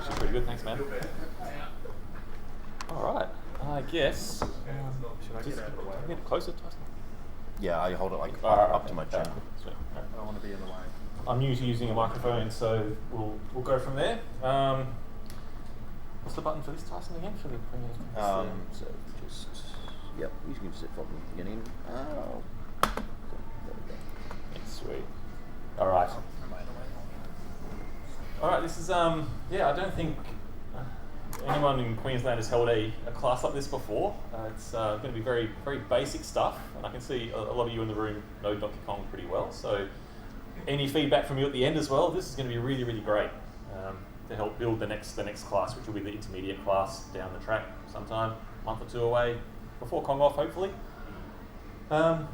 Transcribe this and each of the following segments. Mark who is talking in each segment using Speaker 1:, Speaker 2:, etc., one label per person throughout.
Speaker 1: actually pretty good. Thanks, man. All right. I guess.
Speaker 2: Should I get out of the way?
Speaker 1: Get it closer, Tyson.
Speaker 3: Yeah, I hold it like
Speaker 1: Alright,
Speaker 3: up to my chin.
Speaker 1: Sweet.
Speaker 2: I don't want to be in the way.
Speaker 1: I'm usually using a microphone, so we'll go from there. What's the button for this, Tyson, again? For the
Speaker 3: So just, yep, you can just from the beginning. Oh. There we go.
Speaker 1: Yeah, sweet. All right. All right. This is yeah. I don't think anyone in Queensland has held a class like this before. It's going to be very basic stuff, and I can see a lot of you in the room know Donkey Kong pretty well. So any feedback from you at the end as well. This is going to be really great to help build the next class, which will be the intermediate class down the track sometime, a month or two away, before Kong off, hopefully. All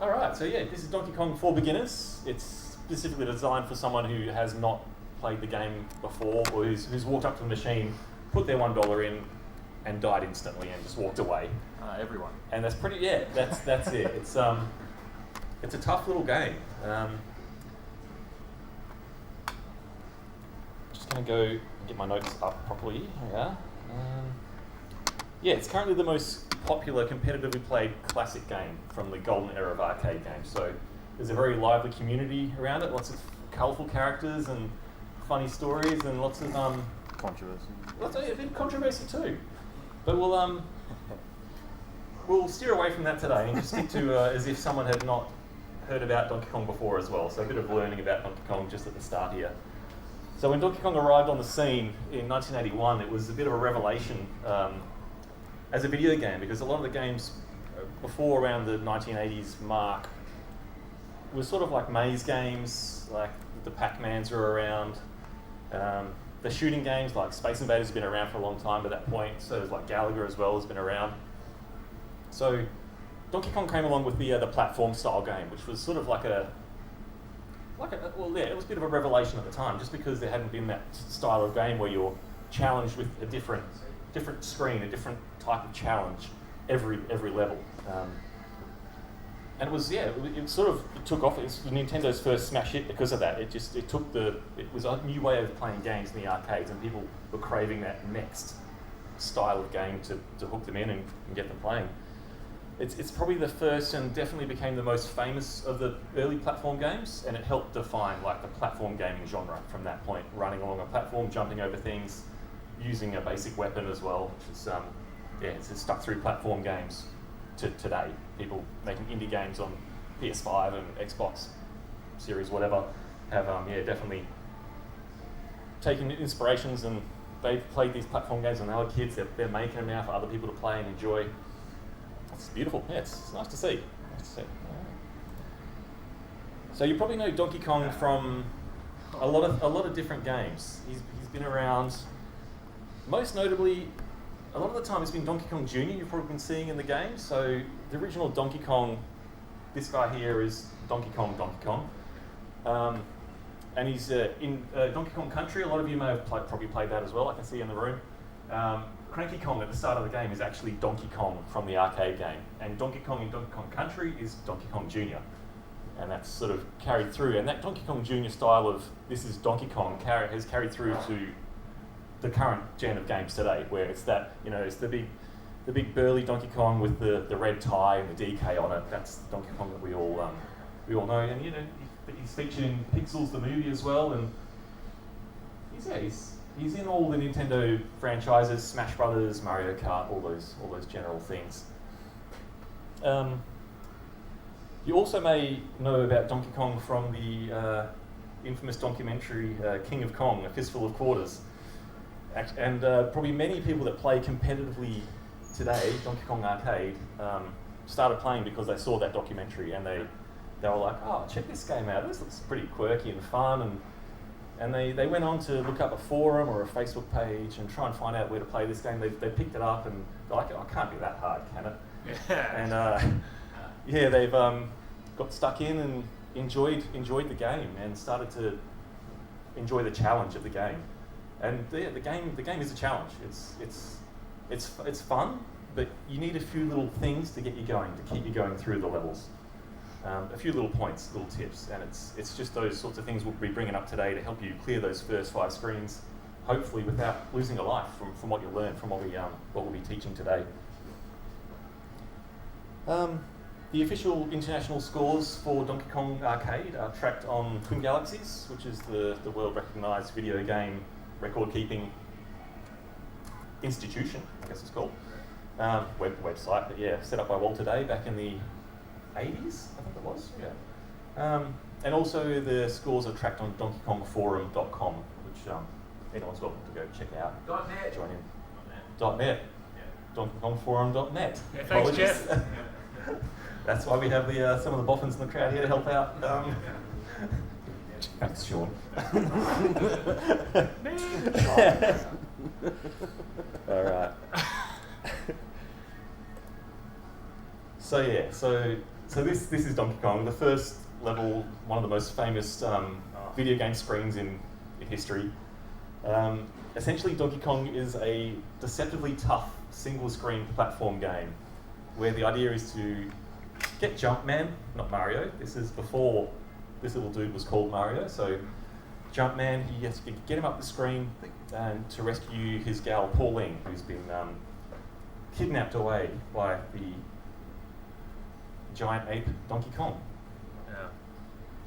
Speaker 1: right, so yeah, this is Donkey Kong for beginners. It's specifically designed for someone who has not played the game before, or who's walked up to the machine, put their $1 in, and died instantly and just walked away.
Speaker 2: Everyone. And
Speaker 1: that's pretty, yeah, that's it. It's a tough little game. Just gonna go get my notes up properly. Here we are. Yeah, it's currently the most popular competitively played classic game from the golden era of arcade games. So there's a very lively community around it, lots of colourful characters and funny stories and lots of
Speaker 3: Controversy.
Speaker 1: Lots of a bit of controversy too. But we'll steer away from that today and just stick to as if someone had not heard about Donkey Kong before as well. So a bit of learning about Donkey Kong just at the start here. So when Donkey Kong arrived on the scene in 1981, it was a bit of a revelation as a video game, because a lot of the games before around the 1980s mark were sort of like maze games, like the Pac-Mans were around. The shooting games like Space Invaders have been around for a long time at that point, so there's like Gallagher as well has been around. So Donkey Kong came along with the platform style game, which was sort of it was a bit of a revelation at the time, just because there hadn't been that style of game where you're challenged with a different screen, a different type of challenge every level. And it was, it took off. It was Nintendo's first smash hit because of that. It was a new way of playing games in the arcades, and people were craving that next style of game to hook them in and get them playing. It's probably the first and definitely became the most famous of the early platform games, and it helped define like the platform gaming genre from that point, running along a platform, jumping over things, using a basic weapon as well, which is it's stuck through platform games to today. People making indie games on PS5 and Xbox Series, whatever, have definitely taken inspirations, and they've played these platform games when they were kids. They're making them now for other people to play and enjoy. It's beautiful. Yeah, it's nice to see. Yeah. So you probably know Donkey Kong from a lot of different games. He's been around. Most notably, a lot of the time it's been Donkey Kong Jr. you've probably been seeing in the game. So the original Donkey Kong, this guy here is Donkey Kong. And he's in Donkey Kong Country. A lot of you may have probably played that as well, I can see in the room. Cranky Kong at the start of the game is actually Donkey Kong from the arcade game. And Donkey Kong in Donkey Kong Country is Donkey Kong Jr. And that's sort of carried through. And that Donkey Kong Jr. style of this is Donkey Kong has carried through to the current gen of games today, where it's that, it's the big burly Donkey Kong with the red tie and the DK on it. That's the Donkey Kong that we all know. And he's featured in Pixels the movie as well, and he's in all the Nintendo franchises, Smash Brothers, Mario Kart, all those general things. You also may know about Donkey Kong from the infamous documentary King of Kong, A Fistful of Quarters. And probably many people that play competitively today, Donkey Kong Arcade, started playing because they saw that documentary, and they were like, oh, check this game out, this looks pretty quirky and fun, and they went on to look up a forum or a Facebook page and try and find out where to play this game. They picked it up and they're like, oh, it can't be that hard, can it? Yeah. And they've got stuck in and enjoyed the game and started to enjoy the challenge of the game. And the game is a challenge. It's fun, but you need a few little things to get you going, to keep you going through the levels. A few little points, little tips, and it's just those sorts of things we'll be bringing up today to help you clear those first 5 screens, hopefully without losing a life from what you learn from what we'll be teaching today. The official international scores for Donkey Kong Arcade are tracked on Twin Galaxies, which is the world-recognised video game record-keeping institution, I guess it's called. Website, but yeah, set up by Walter Day back in the 80s, I think it was. Yeah. And also the scores are tracked on DonkeyKongForum.com, which anyone's welcome to go check out.
Speaker 4: .net.
Speaker 1: Join in. .net.
Speaker 4: Yeah.
Speaker 1: DonkeyKongForum.net.
Speaker 2: Yeah, thanks, Jeff.
Speaker 1: That's why we have the some of the boffins in the crowd here to help out. Thanks, Sean. All right. So yeah, so this is Donkey Kong, the first level, one of the most famous video game screens in history. Essentially, Donkey Kong is a deceptively tough single-screen platform game, where the idea is to get Jumpman, not Mario. This is before this little dude was called Mario. So Jumpman, he has to get him up the screen and to rescue his gal Pauline, who's been kidnapped away by the giant ape Donkey Kong.
Speaker 2: Yeah,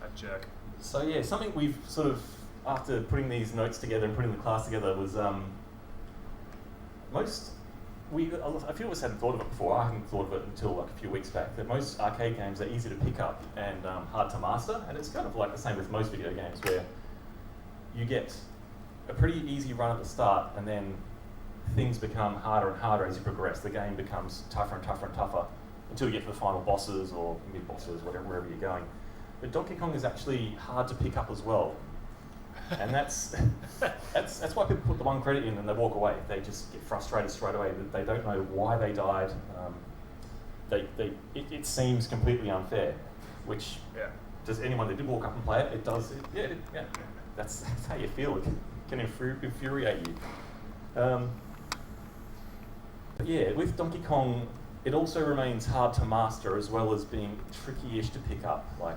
Speaker 2: that jerk.
Speaker 1: So yeah, something we've sort of, after putting these notes together and putting the class together, was a few of us hadn't thought of it before. I hadn't thought of it until like a few weeks back, that most arcade games are easy to pick up and hard to master, and it's kind of like the same with most video games, where you get a pretty easy run at the start and then things become harder and harder as you progress. The game becomes tougher and tougher and tougher until you get to the final bosses or mid-bosses, wherever you're going. But Donkey Kong is actually hard to pick up as well. And that's why people put the one credit in and they walk away. They just get frustrated straight away. They don't know why they died. It seems completely unfair, which does anyone that did walk up and play it, it does. Yeah. That's how you feel. It can infuriate you. But yeah, with Donkey Kong, it also remains hard to master as well as being tricky-ish to pick up. Like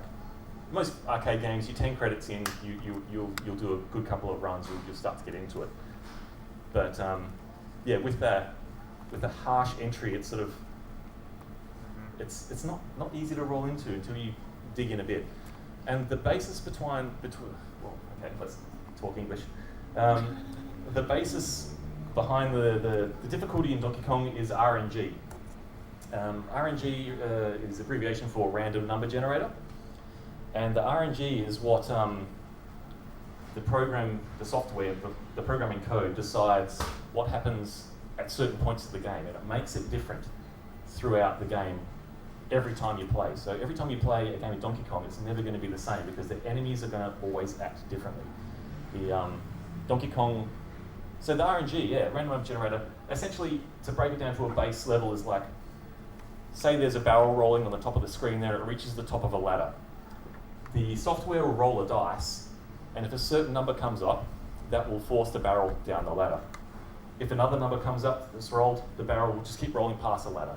Speaker 1: most arcade games, you 10 credits in, you'll do a good couple of runs, you'll start to get into it. But yeah, with the harsh entry, it's sort of it's not easy to roll into until you dig in a bit. And the basis between well, okay, let's talk English. The basis behind the difficulty in Donkey Kong is RNG. RNG is abbreviation for random number generator, and the RNG is what the software, the programming code decides what happens at certain points of the game, and it makes it different throughout the game every time you play. So every time you play a game of Donkey Kong, it's never going to be the same because the enemies are going to always act differently. The Donkey Kong, so the RNG, random number generator, essentially to break it down to a base level is like, say there's a barrel rolling on the top of the screen there, it reaches the top of a ladder. The software will roll a dice, and if a certain number comes up, that will force the barrel down the ladder. If another number comes up that's rolled, the barrel will just keep rolling past the ladder.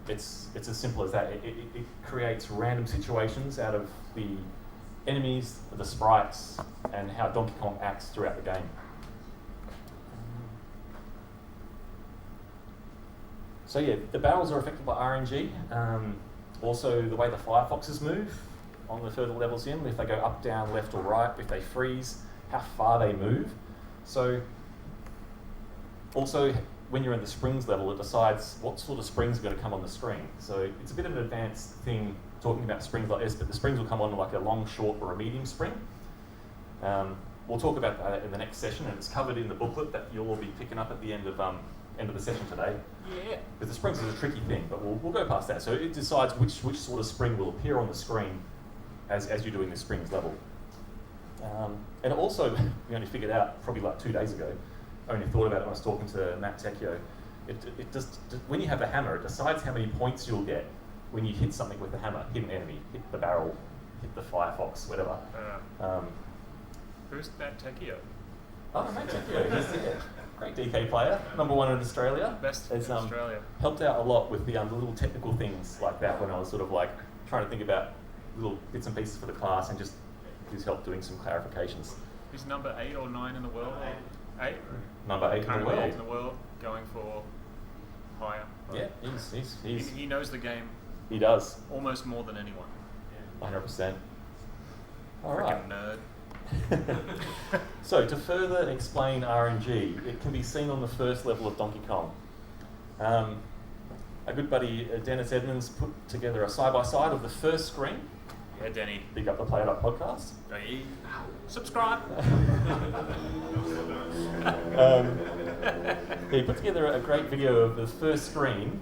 Speaker 1: It's as simple as that. It creates random situations out of the enemies, the sprites, and how Donkey Kong acts throughout the game. So yeah, the barrels are affected by RNG. Also, the way the firefoxes move on the further levels in, if they go up, down, left or right, if they freeze, how far they move. So also, when you're in the springs level, it decides what sort of springs are going to come on the screen. So it's a bit of an advanced thing talking about springs like this, but the springs will come on like a long, short or a medium spring. We'll talk about that in the next session, and it's covered in the booklet that you'll all be picking up at the end of the session today.
Speaker 2: Yeah.
Speaker 1: Because the springs is a tricky thing, but we'll go past that. So it decides which sort of spring will appear on the screen as you're doing the springs level. And also, we only figured out probably like 2 days ago, I only thought about it when I was talking to Matt Tecchio, it just, when you have the hammer, it decides how many points you'll get when you hit something with the hammer, hit an enemy, hit the barrel, hit the firefox, whatever.
Speaker 2: Who's Matt Tecchio?
Speaker 1: Oh, Matt Tecchio, he's a great DK player, #1 in Australia.
Speaker 2: Best in Australia.
Speaker 1: Helped out a lot with the little technical things like that when I was sort of like trying to think about little bits and pieces for the class, and just he's helped doing some clarifications.
Speaker 2: He's number 8 or 9 in the world. 8.
Speaker 1: Number 8 in the
Speaker 2: Currently 8
Speaker 1: world.
Speaker 2: in the world, going for higher.
Speaker 1: Yeah,
Speaker 2: He knows the game
Speaker 1: he does.
Speaker 2: almost more than anyone.
Speaker 1: 100%. All
Speaker 2: Freaking
Speaker 1: right.
Speaker 2: nerd.
Speaker 1: So to further explain RNG, it can be seen on the first level of Donkey Kong. A good buddy, Dennis Edmonds, put together a side-by-side of the first screen.
Speaker 2: Yeah, Denny.
Speaker 1: Big up the Play It Up podcast.
Speaker 2: Hey. Subscribe.
Speaker 1: He put together a great video of the first screen.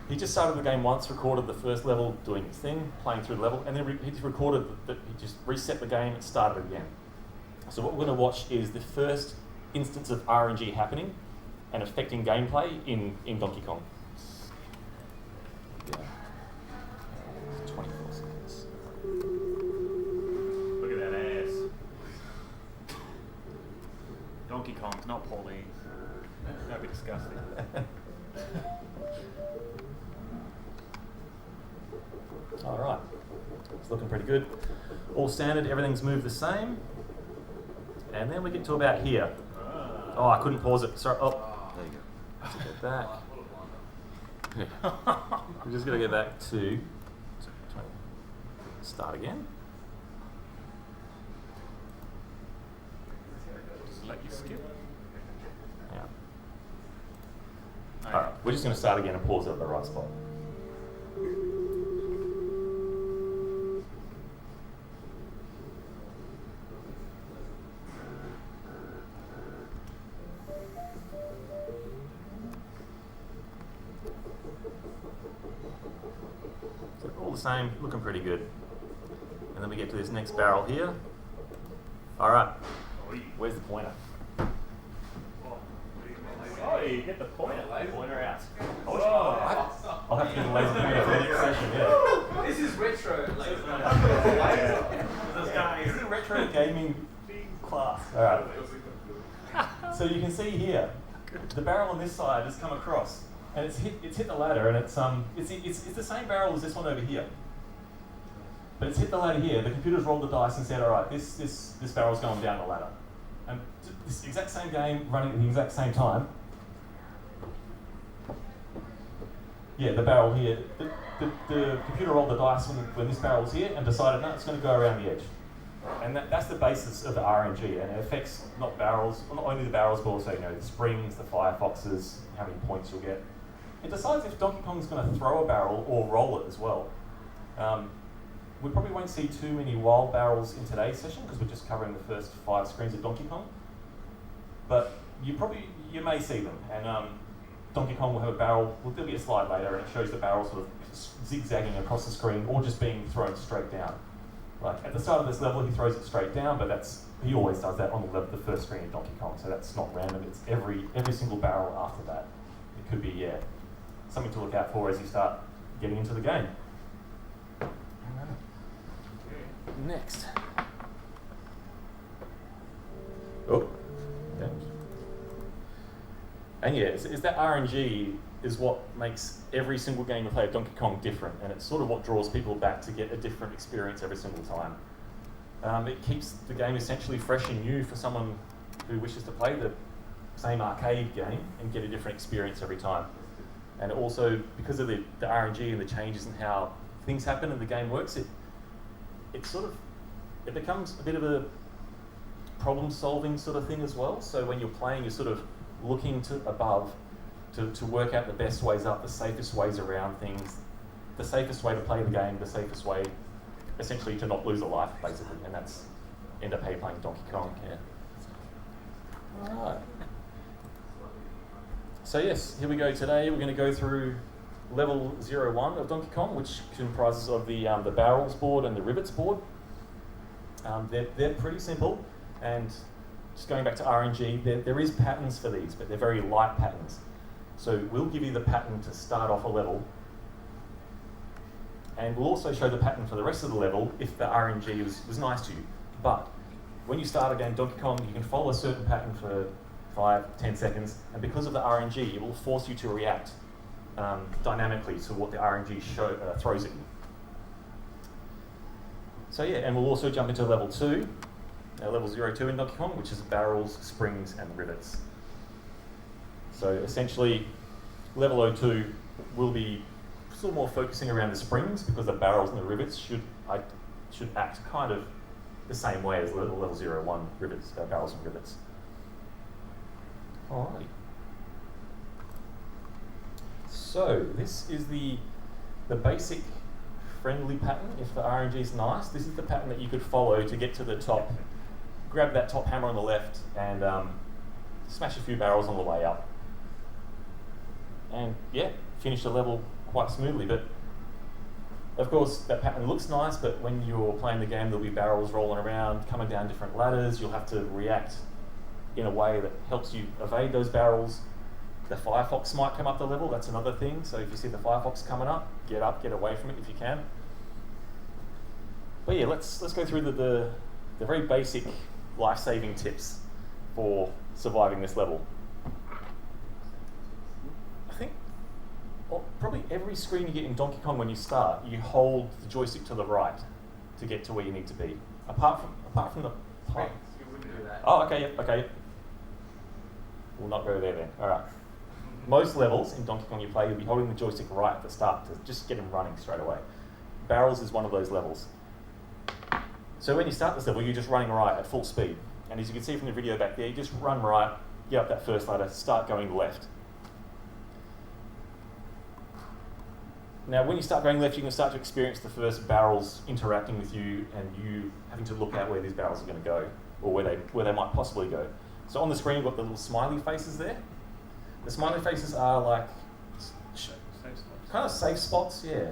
Speaker 1: He just started the game once, recorded the first level, doing his thing, playing through the level, and then he just recorded that he just reset the game and started again. So what we're going to watch is the first instance of RNG happening and affecting gameplay in Donkey Kong. Yeah. 24 seconds.
Speaker 2: Look at that ass. Donkey Kong's not Pauline. That'd be disgusting.
Speaker 1: All right, it's looking pretty good. All standard, everything's moved the same. And then we get to about here. Oh, I couldn't pause it. Sorry. Oh, there you go. Let's get back. We're just going to go back to start again.
Speaker 2: Just let you skip.
Speaker 1: Yeah. All right, we're just going to start again and pause it at the right spot. So all the same, looking pretty good. And then we get to this next barrel here. All right, where's the pointer?
Speaker 2: Oh, you get the pointer. Pointer out.
Speaker 1: I'll have to get a laser pointer for the next session, yeah.
Speaker 4: This is retro.
Speaker 1: This is a retro gaming class. All right. So you can see here, the barrel on this side has come across, and it's hit the ladder, and it's the same barrel as this one over here. But it's hit the ladder here. The computer's rolled the dice and said, all right, this barrel's going down the ladder. And this exact same game running at the exact same time. Yeah, the barrel here. The computer rolled the dice when this barrel was here and decided, no, it's going to go around the edge. And that's the basis of the RNG, and it affects not only the barrels, but also the springs, the firefoxes, how many points you'll get. It decides if Donkey Kong's going to throw a barrel or roll it as well. We probably won't see too many wild barrels in today's session because we're just covering the first 5 screens of Donkey Kong. But you may see them, and Donkey Kong will have a barrel. Well, there'll be a slide later, and it shows the barrel sort of zigzagging across the screen or just being thrown straight down. Like at the start of this level, he throws it straight down, but he always does that on the first screen of Donkey Kong, so that's not random. It's every single barrel after that. It could be something to look out for as you start getting into the game. Next. Oh, okay. And yeah, it's that RNG is what makes every single game we play of Donkey Kong different, and it's sort of what draws people back to get a different experience every single time. It keeps the game essentially fresh and new for someone who wishes to play the same arcade game and get a different experience every time. And also, because of the RNG and the changes in how things happen and the game works, it becomes a bit of a problem-solving sort of thing as well. So when you're playing, you're sort of looking to above to work out the best ways up, the safest ways around things, the safest way to play the game, the safest way, essentially, to not lose a life, basically. And that's end up how you're playing Donkey Kong. Yeah. All right. So yes, here we go today. We're going to go through level 01 of Donkey Kong, which comprises of the barrels board and the rivets board. They're pretty simple, and just going back to RNG, there is patterns for these, but they're very light patterns. So we'll give you the pattern to start off a level, and we'll also show the pattern for the rest of the level if the RNG was nice to you. But when you start a game Donkey Kong, you can follow a certain pattern for 5-10 seconds, and because of the RNG, it will force you to react dynamically to what the RNG throws at you. So yeah, and we'll also jump into level 2, level 02 in Donkey Kong, which is barrels, springs, and rivets. So essentially, level 02 will be sort of more focusing around the springs because the barrels and the rivets should act kind of the same way as level 01 rivets, barrels and rivets. Alrighty. So this is the basic friendly pattern. If the RNG is nice, this is the pattern that you could follow to get to the top. Grab that top hammer on the left and smash a few barrels on the way up. And yeah, finish the level quite smoothly. But of course, that pattern looks nice, but when you're playing the game, there'll be barrels rolling around, coming down different ladders. You'll have to react in a way that helps you evade those barrels. The Firefox might come up the level, that's another thing. So if you see the Firefox coming up, get away from it if you can. But yeah, let's go through the very basic life-saving tips for surviving this level. I think probably every screen you get in Donkey Kong when you start, you hold the joystick to the right to get to where you need to be. Apart from the
Speaker 2: Wait, you wouldn't do that.
Speaker 1: Oh, okay, yep, okay. We'll not go there then. All right. Most levels in Donkey Kong you play, you'll be holding the joystick right at the start to just get him running straight away. Barrels is one of those levels. So when you start this level, you're just running right at full speed. And as you can see from the video back there, you just run right, get up that first ladder, start going left. Now, when you start going left, you can start to experience the first barrels interacting with you and you having to look out where these barrels are going to go or where they might possibly go. So on the screen, you've got the little smiley faces there. The smiley faces are like kind of safe spots, yeah.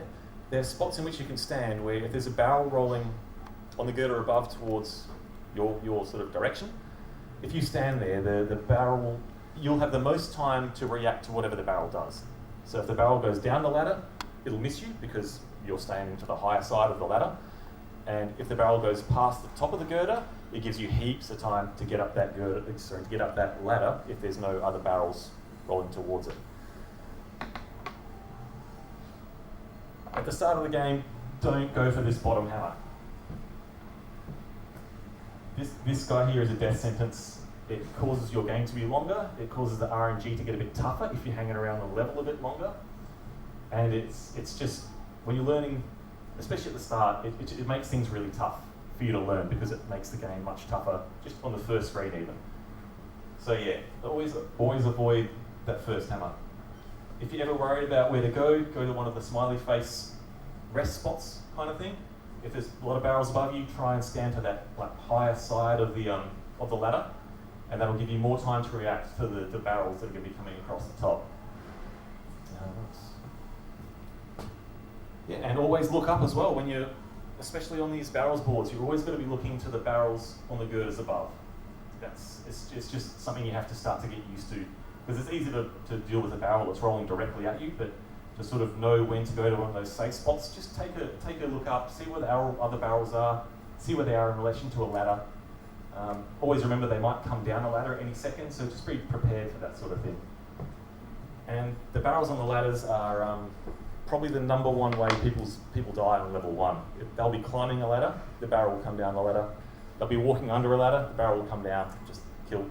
Speaker 1: They're spots in which you can stand where if there's a barrel rolling on the girder above towards your sort of direction, if you stand there, the barrel, you'll have the most time to react to whatever the barrel does. So if the barrel goes down the ladder, it'll miss you because you're standing to the higher side of the ladder. And if the barrel goes past the top of the girder, it gives you heaps of time to get up that to get up that ladder if there's no other barrels rolling towards it. At the start of the game, don't go for this bottom hammer. This guy here is a death sentence. It causes your game to be longer. It causes the RNG to get a bit tougher if you're hanging around the level a bit longer. And it's just, when you're learning, especially at the start, it makes things really tough for you to learn because it makes the game much tougher just on the first screen even. So yeah, always avoid that first hammer. If you're ever worried about where to go to one of the smiley face rest spots kind of thing. If there's a lot of barrels above you, try and stand to that higher side of the ladder, and that'll give you more time to react to the barrels that are going to be coming across the top. Yeah, and always look up as well when you're, especially on these barrels boards, you're always going to be looking to the barrels on the girders above. It's just something you have to start to get used to, because it's easy to deal with a barrel that's rolling directly at you, but to sort of know when to go to one of those safe spots, just take a look up, see where the other barrels are, see where they are in relation to a ladder. Always remember they might come down a ladder at any second, so just be prepared for that sort of thing. And the barrels on the ladders are probably the number one way people die on level 1. They'll be climbing a ladder, the barrel will come down the ladder. They'll be walking under a ladder, the barrel will come down, just kill.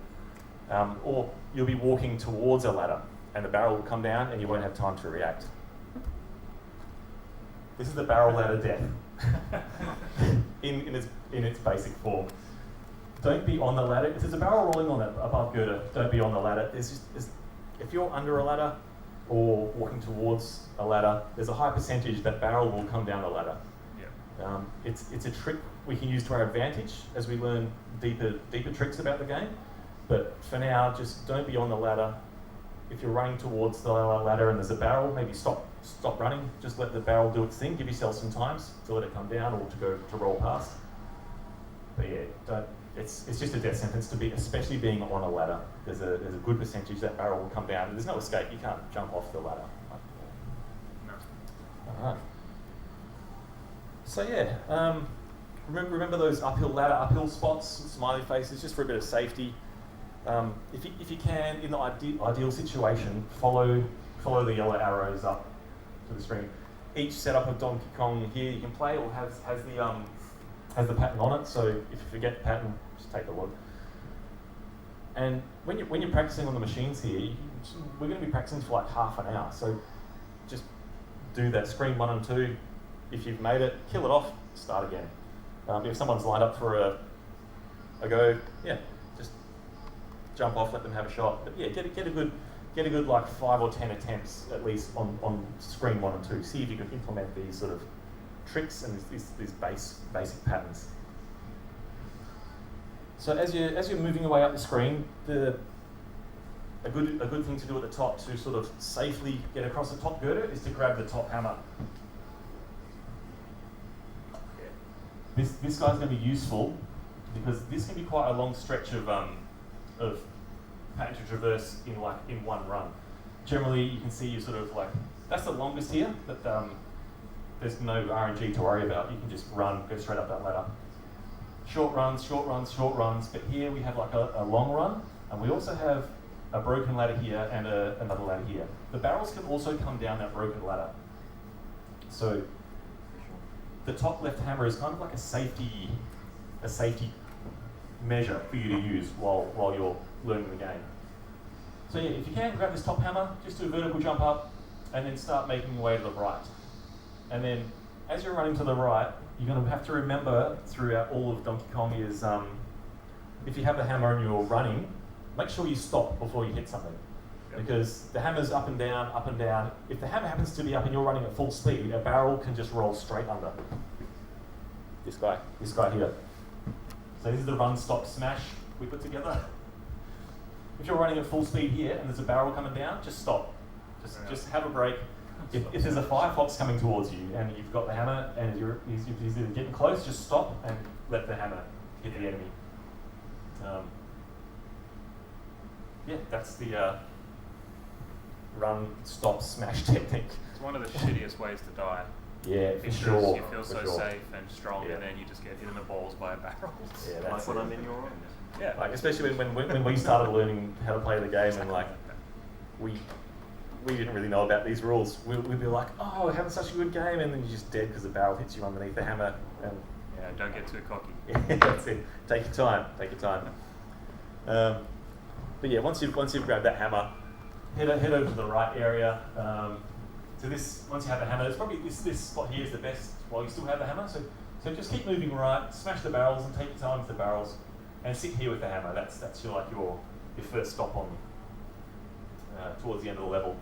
Speaker 1: Or you'll be walking towards a ladder and the barrel will come down and you won't have time to react. This is the barrel ladder death in its basic form. Don't be on the ladder. If there's a barrel rolling on it above girder, don't be on the ladder. If you're under a ladder or walking towards a ladder, there's a high percentage that barrel will come down the ladder. Yeah. It's a trick we can use to our advantage as we learn deeper tricks about the game. But for now, just don't be on the ladder. If you're running towards the ladder and there's a barrel, maybe stop running. Just let the barrel do its thing. Give yourself some time to let it come down or to roll past. But yeah, it's just a death sentence to be, especially being on a ladder. There's a good percentage that barrel will come down. There's no escape. You can't jump off the ladder.
Speaker 2: No.
Speaker 1: All right. So yeah, remember those uphill spots, smiley faces, just for a bit of safety. If you can, in the ideal situation, follow the yellow arrows up to the screen. Each setup of Donkey Kong here you can play or has the pattern on it. So if you forget the pattern, just take a look. And when you're practicing on the machines here, you can we're going to be practicing for like half an hour. So just do that screen 1 and 2. If you've made it, kill it off, start again. If someone's lined up for a go, yeah, just jump off, let them have a shot. But yeah, get a good like 5 or 10 attempts at least on screen 1 and 2. See if you can implement these sort of tricks and these basic patterns. So as you're moving away up the screen, a good thing to do at the top to sort of safely get across the top girder is to grab the top hammer. This guy's going to be useful because this can be quite a long stretch of pattern to traverse in one run. Generally, you can see you sort of like that's the longest here, but there's no RNG to worry about. You can just go straight up that ladder. Short runs, but here we have like a long run, and we also have a broken ladder here and another ladder here. The barrels can also come down that broken ladder. So the top left hammer is kind of like a safety measure for you to use while you're learning the game. So yeah, if you can, grab this top hammer, just do a vertical jump up, and then start making your way to the right. And then as you're running to the right, you're going to have to remember throughout all of Donkey Kong is if you have the hammer and you're running, make sure you stop before you hit something. Because the hammer's up and down, up and down. If the hammer happens to be up and you're running at full speed, a barrel can just roll straight under. This guy here. So this is the run, stop, smash we put together. If you're running at full speed here and there's a barrel coming down, just stop. Just have a break. If there's a Firefox coming towards you and you've got the hammer and he's either getting close, just stop and let the hammer hit the enemy. Yeah, that's the run, stop, smash technique.
Speaker 2: It's one of the shittiest ways to die.
Speaker 1: Yeah, for
Speaker 2: because
Speaker 1: sure.
Speaker 2: you feel so safe and strong, and then you just get hit in the balls by a barrel.
Speaker 1: Yeah, that's
Speaker 4: like when I'm in your room.
Speaker 2: Yeah,
Speaker 1: like especially when we started learning how to play the game, and like we didn't really know about these rules. We'd be like, oh, we're having such a good game, and then you're just dead because the barrel hits you underneath the hammer. And
Speaker 2: yeah, don't get too cocky.
Speaker 1: yeah, that's it. Take your time. But yeah, once you've grabbed that hammer, head over to the right area. So once you have the hammer, it's probably this spot here is the best while you still have the hammer. So just keep moving right, smash the barrels, and take your time with the barrels, and sit here with the hammer. That's your first stop on towards the end of the level.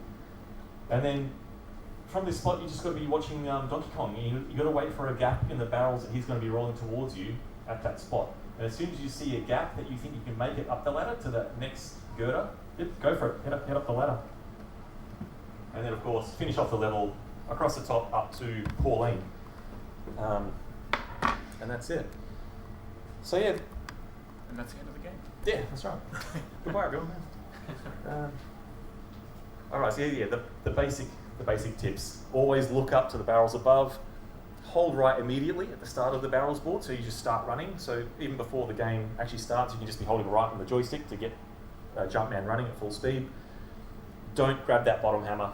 Speaker 1: And then from this spot, you just got to be watching Donkey Kong. You got to wait for a gap in the barrels that he's going to be rolling towards you at that spot. And as soon as you see a gap that you think you can make it up the ladder to the next girder, yep, go for it. Head up the ladder. And then, of course, finish off the level across the top up to Pauline. And that's it. So yeah.
Speaker 2: And that's the end of the game.
Speaker 1: Yeah, that's right. Goodbye, everyone. All right, so yeah, the basic tips. Always look up to the barrels above. Hold right immediately at the start of the barrels board, so you just start running. So even before the game actually starts, you can just be holding right on the joystick to get Jumpman running at full speed. Don't grab that bottom hammer.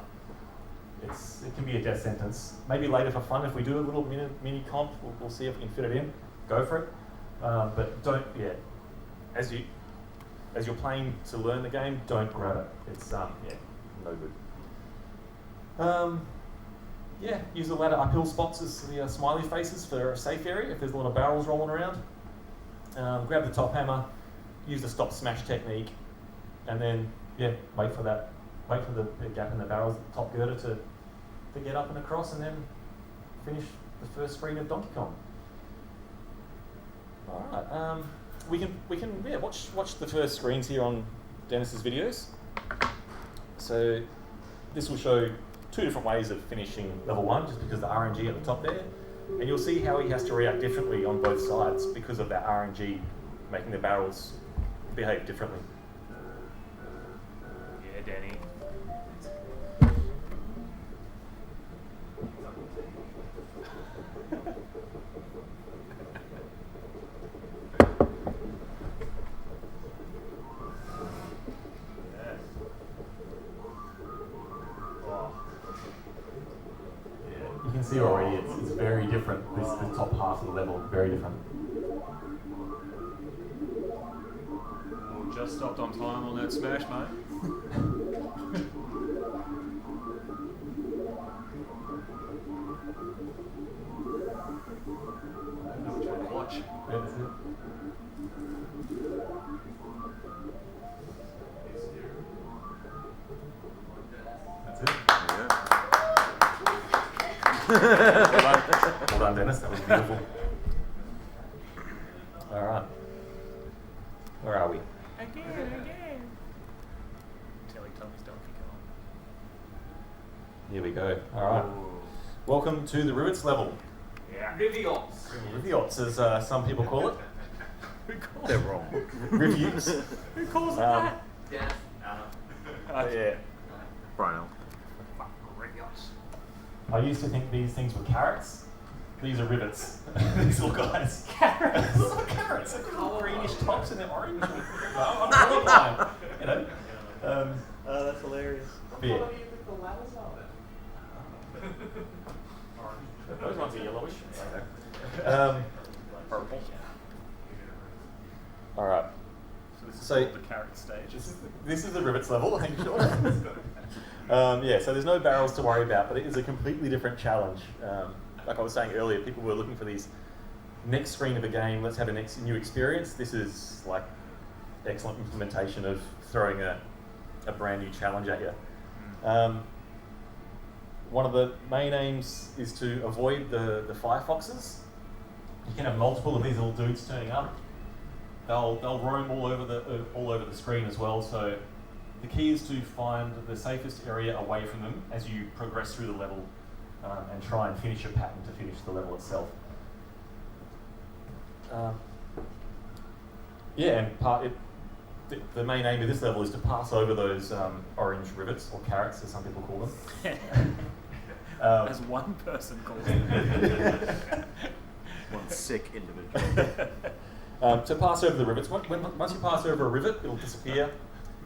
Speaker 1: It can be a death sentence. Maybe later for fun, if we do a little mini comp, we'll see if we can fit it in. Go for it. But don't, yeah. As you're playing to learn the game, don't grab it. It's no good. Yeah, use the ladder uphill spots as the smiley faces for a safe area if there's a lot of barrels rolling around. Grab the top hammer, use the stop smash technique, and then wait for the gap in the barrels at the top girder to get up and across, and then finish the first screen of Donkey Kong. All right, we can watch the first screens here on Dennis's videos. So this will show 2 different ways of finishing level 1, just because the RNG at the top there, and you'll see how he has to react differently on both sides because of that RNG making the barrels behave differently.
Speaker 2: Yeah, Danny.
Speaker 1: You can see already it's very different. The top half of the level, very different.
Speaker 2: Just stopped on time on that smash, mate.
Speaker 1: Well done, Dennis. That was beautiful. All right. Where are we?
Speaker 2: Again. Teletubbies Donkey Kong.
Speaker 1: Here we go. All right.
Speaker 2: Ooh.
Speaker 1: Welcome to the Rivets level.
Speaker 2: Yeah.
Speaker 1: Riviots, as some people call it.
Speaker 2: Who calls
Speaker 3: They're
Speaker 2: it
Speaker 3: wrong.
Speaker 1: Reviews.
Speaker 2: Who calls it that?
Speaker 1: Yeah.
Speaker 3: Brian.
Speaker 1: I used to think these things were carrots. These are rivets. These little guys.
Speaker 2: Carrots.
Speaker 1: Little carrots. They've got little greenish tops and they're orange. I'm colorblind. You know.
Speaker 3: Oh, that's hilarious.
Speaker 1: Yeah. Those ones are yellowish.
Speaker 2: Purple.
Speaker 1: All right.
Speaker 2: So this is
Speaker 1: So-
Speaker 2: called the carrot stage.
Speaker 1: This is the rivets level, I'm sure. Yeah, so there's no barrels to worry about, but it is a completely different challenge. Like I was saying earlier, people were looking for these next screen of a game, let's have a new experience. This is like excellent implementation of throwing a brand new challenge at you. One of the main aims is to avoid the firefoxes. You can have multiple of these little dudes turning up. They'll roam all over the screen as well. So the key is to find the safest area away from them as you progress through the level, and try and finish a pattern to finish the level itself. Yeah, and the main aim of this level is to pass over those orange rivets, or carrots as some people call them.
Speaker 2: As one person calls it.
Speaker 3: One sick individual.
Speaker 1: To pass over the rivets, once you pass over a rivet, it'll disappear.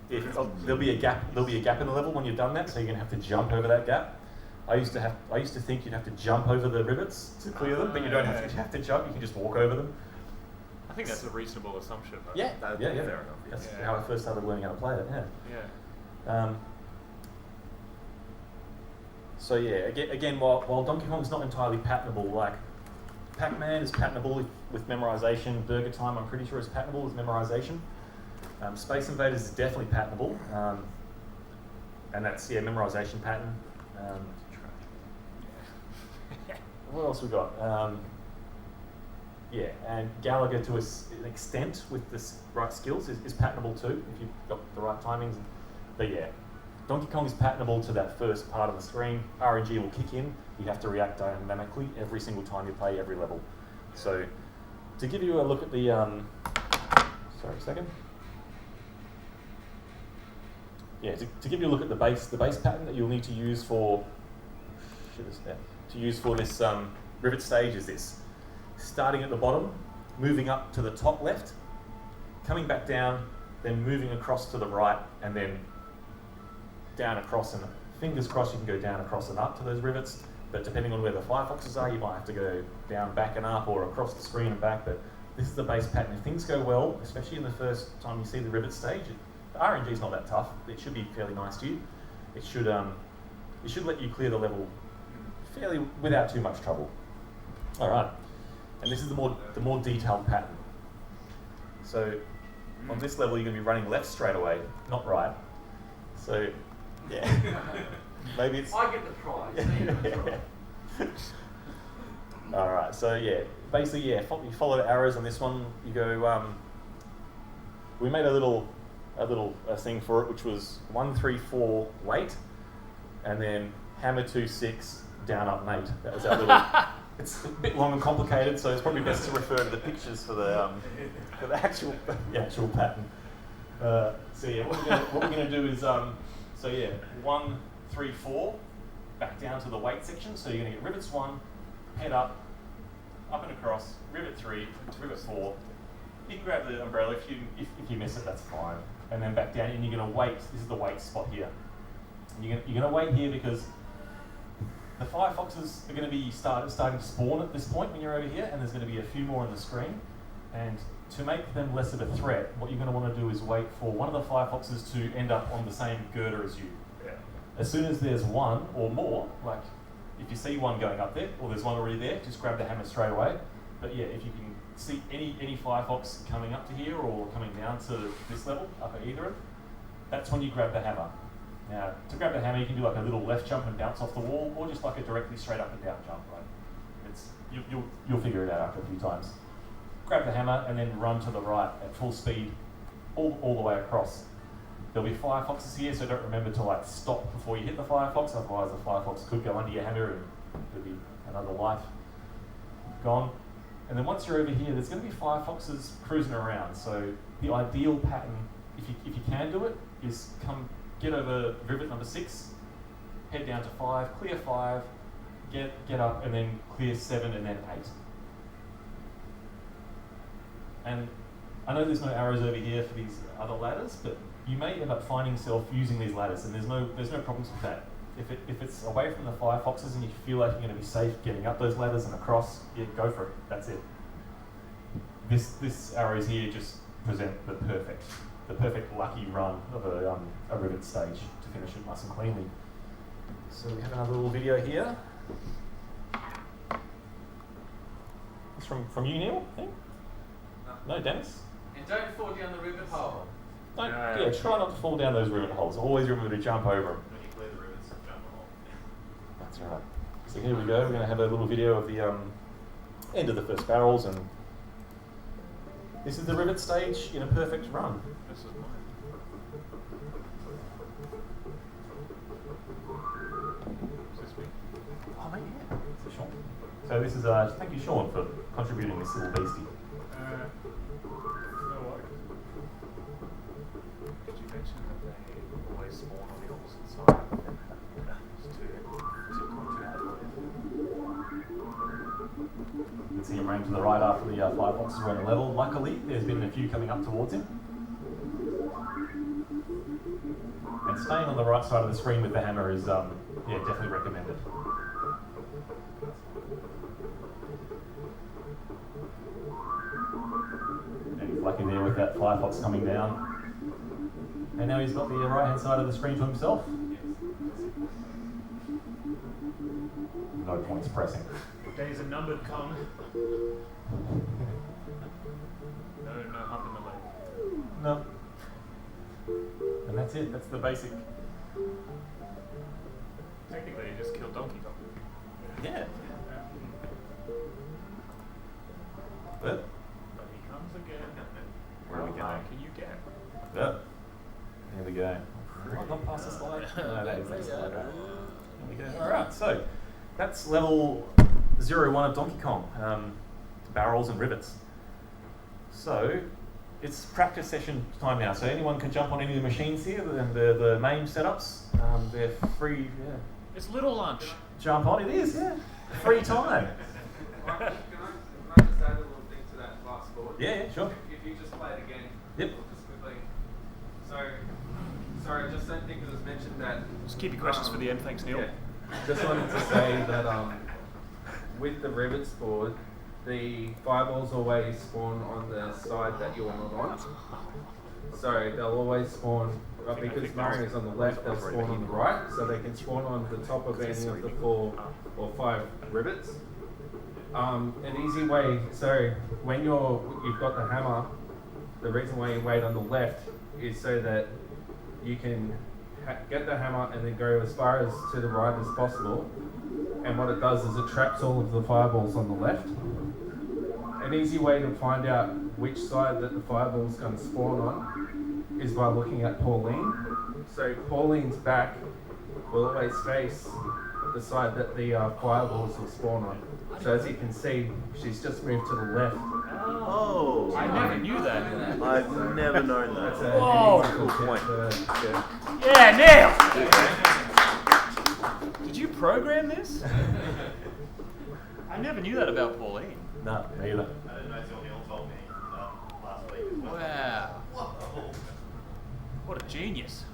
Speaker 1: There'll be a gap in the level when you've done that, so you're going to have to jump over that gap. I used to think you'd have to jump over the rivets to clear them, but you don't have to jump. You can just walk over them.
Speaker 2: I think that's a reasonable assumption. Though.
Speaker 1: Yeah, yeah.
Speaker 3: Fair enough.
Speaker 1: That's
Speaker 2: Yeah.
Speaker 1: how I first started learning how to play it. Yeah.
Speaker 2: Yeah.
Speaker 1: So yeah, again, while Donkey Kong's not entirely patternable, like Pac-Man is patternable with memorization. Burger Time, I'm pretty sure, is patternable with memorization. Space Invaders is definitely patternable, and that's memorization pattern. What else we got? Yeah, and Gallagher to an extent with the right skills is patternable too if you've got the right timings. But yeah, Donkey Kong is patternable to that first part of the screen. RNG will kick in. You have to react dynamically every single time you play every level. So to give you a look at the, sorry a second. Yeah, to give you a look at the base pattern that you'll need to use for this rivet stage is this. Starting at the bottom, moving up to the top left, coming back down, then moving across to the right, and then down across, and fingers crossed you can go down across and up to those rivets, but depending on where the firefoxes are, you might have to go down, back and up, or across the screen and back, but this is the base pattern. If things go well, especially in the first time you see the rivet stage, the RNG is not that tough. It should be fairly nice to you. It should let you clear the level fairly without too much trouble. All right, and this is the more detailed pattern. So on this level, you're going to be running left straight away, not right. So yeah, maybe it's.
Speaker 4: I get the prize.
Speaker 1: All right, so yeah, basically you follow the arrows on this one. You go. We made a little thing for it, which was 1, 3, 4, wait, and then hammer 2, 6, down, up, mate. That was our little. It's a bit long and complicated, so it's probably best to refer to the pictures for the actual pattern. So yeah, what we're gonna do is 1, 3, 4, back down to the weight section. So you're gonna get rivets 1, head up and across, rivet 3, rivet 4. You can grab the umbrella if you miss it, that's fine. And then back down, and you're gonna wait. This is the wait spot here. And you're gonna wait here because the firefoxes are going to be starting to spawn at this point when you're over here, and there's going to be a few more on the screen. And to make them less of a threat, what you're going to want to do is wait for one of the firefoxes to end up on the same girder as you.
Speaker 2: Yeah.
Speaker 1: As soon as there's one or more, like if you see one going up there, or there's one already there, just grab the hammer straight away. But yeah, if you can see any firefox coming up to here or coming down to this level, up at either end, that's when you grab the hammer. Now, to grab the hammer, you can do like a little left jump and bounce off the wall, or just like a directly straight up and down jump, right? You'll figure it out after a few times. Grab the hammer and then run to the right at full speed, all the way across. There'll be firefoxes here, so don't remember to like stop before you hit the firefox, otherwise the firefox could go under your hammer and there'll be another life gone. And then once you're over here, there's going to be firefoxes cruising around. So the ideal pattern, if you can do it, is get over rivet number 6, head down to 5, clear 5, get up, and then clear 7, and then 8. And I know there's no arrows over here for these other ladders, but you may end up finding yourself using these ladders, and there's no problems with that. If it's away from the firefoxes and you feel like you're going to be safe getting up those ladders and across, yeah, go for it. That's it. This arrows here just present the perfect lucky run of a rivet stage to finish it nice and cleanly. So we have another little video here. It's from you, Neil, I think? No, Dennis?
Speaker 4: And don't fall down the rivet hole.
Speaker 1: Try not to fall down those rivet holes. Always remember to jump over them.
Speaker 2: When you clear the rivets, jump a hole.
Speaker 1: That's right. So here we go. We're going to have a little video of the end of the first barrels, and this is the rivet stage in a perfect run.
Speaker 2: This is mine. Is this me?
Speaker 1: Oh, mate, yeah. This is Sean. So this is, thank you, Sean, for contributing this little beastie.
Speaker 2: No worries. Did you mention that they always spawn on the opposite side?
Speaker 1: You can see him running to the right after the firefoxes were on the level. Luckily, there's been a few coming up towards him. And staying on the right side of the screen with the hammer is, definitely recommended. And he's lucky there with that firefox coming down. And now he's got the right-hand side of the screen to himself. No points pressing.
Speaker 2: Days are numbered, Kong. No hump in the leg.
Speaker 1: No. And that's it. That's the basic.
Speaker 2: Technically, you just killed Donkey Kong.
Speaker 1: Yeah. But
Speaker 2: he comes again.
Speaker 1: where are we
Speaker 2: How high
Speaker 1: going?
Speaker 2: can you get?
Speaker 1: Yep. Here we go. I've gone past the slide. No, that is the slide. Right. Here we go. Alright, so that's level 01 of Donkey Kong. Barrels and rivets. So it's practice session time now. So anyone can jump on any of the machines here, and the main setups. They're free. Yeah.
Speaker 2: It's little lunch.
Speaker 1: Jump on. It is. Yeah. Free time.
Speaker 4: Can I just add a little thing to that last board?
Speaker 1: Yeah, sure.
Speaker 4: If you just play it again.
Speaker 1: Yep.
Speaker 4: Just quickly. So, sorry, just don't think it was mentioned that.
Speaker 2: Just keep your questions for the end. Thanks, Neil.
Speaker 4: Yeah. Just wanted to say that with the rivets board, the fireballs always spawn on the side that you're not on. So they'll always spawn, because Mario's on the left, they'll spawn on the right, so they can spawn on the top of any of the 4 or 5 rivets. An easy way, so when you've got the hammer, the reason why you wait on the left is so that you can get the hammer and then go as far as to the right as possible. And what it does is it traps all of the fireballs on the left. An easy way to find out which side that the fireball is going to spawn on is by looking at Pauline. So Pauline's back will always face the side that the fireballs will spawn on. So as you can see, she's just moved to the left.
Speaker 3: Oh,
Speaker 2: I never knew that.
Speaker 3: I've never known
Speaker 4: That's
Speaker 3: that.
Speaker 4: a
Speaker 2: Whoa.
Speaker 4: cool
Speaker 3: Point.
Speaker 2: Yeah, Neil! Did you program this? I never knew that about Pauline.
Speaker 1: No, me either.
Speaker 5: I didn't know until Neil told me last week.
Speaker 2: Wow. What a genius.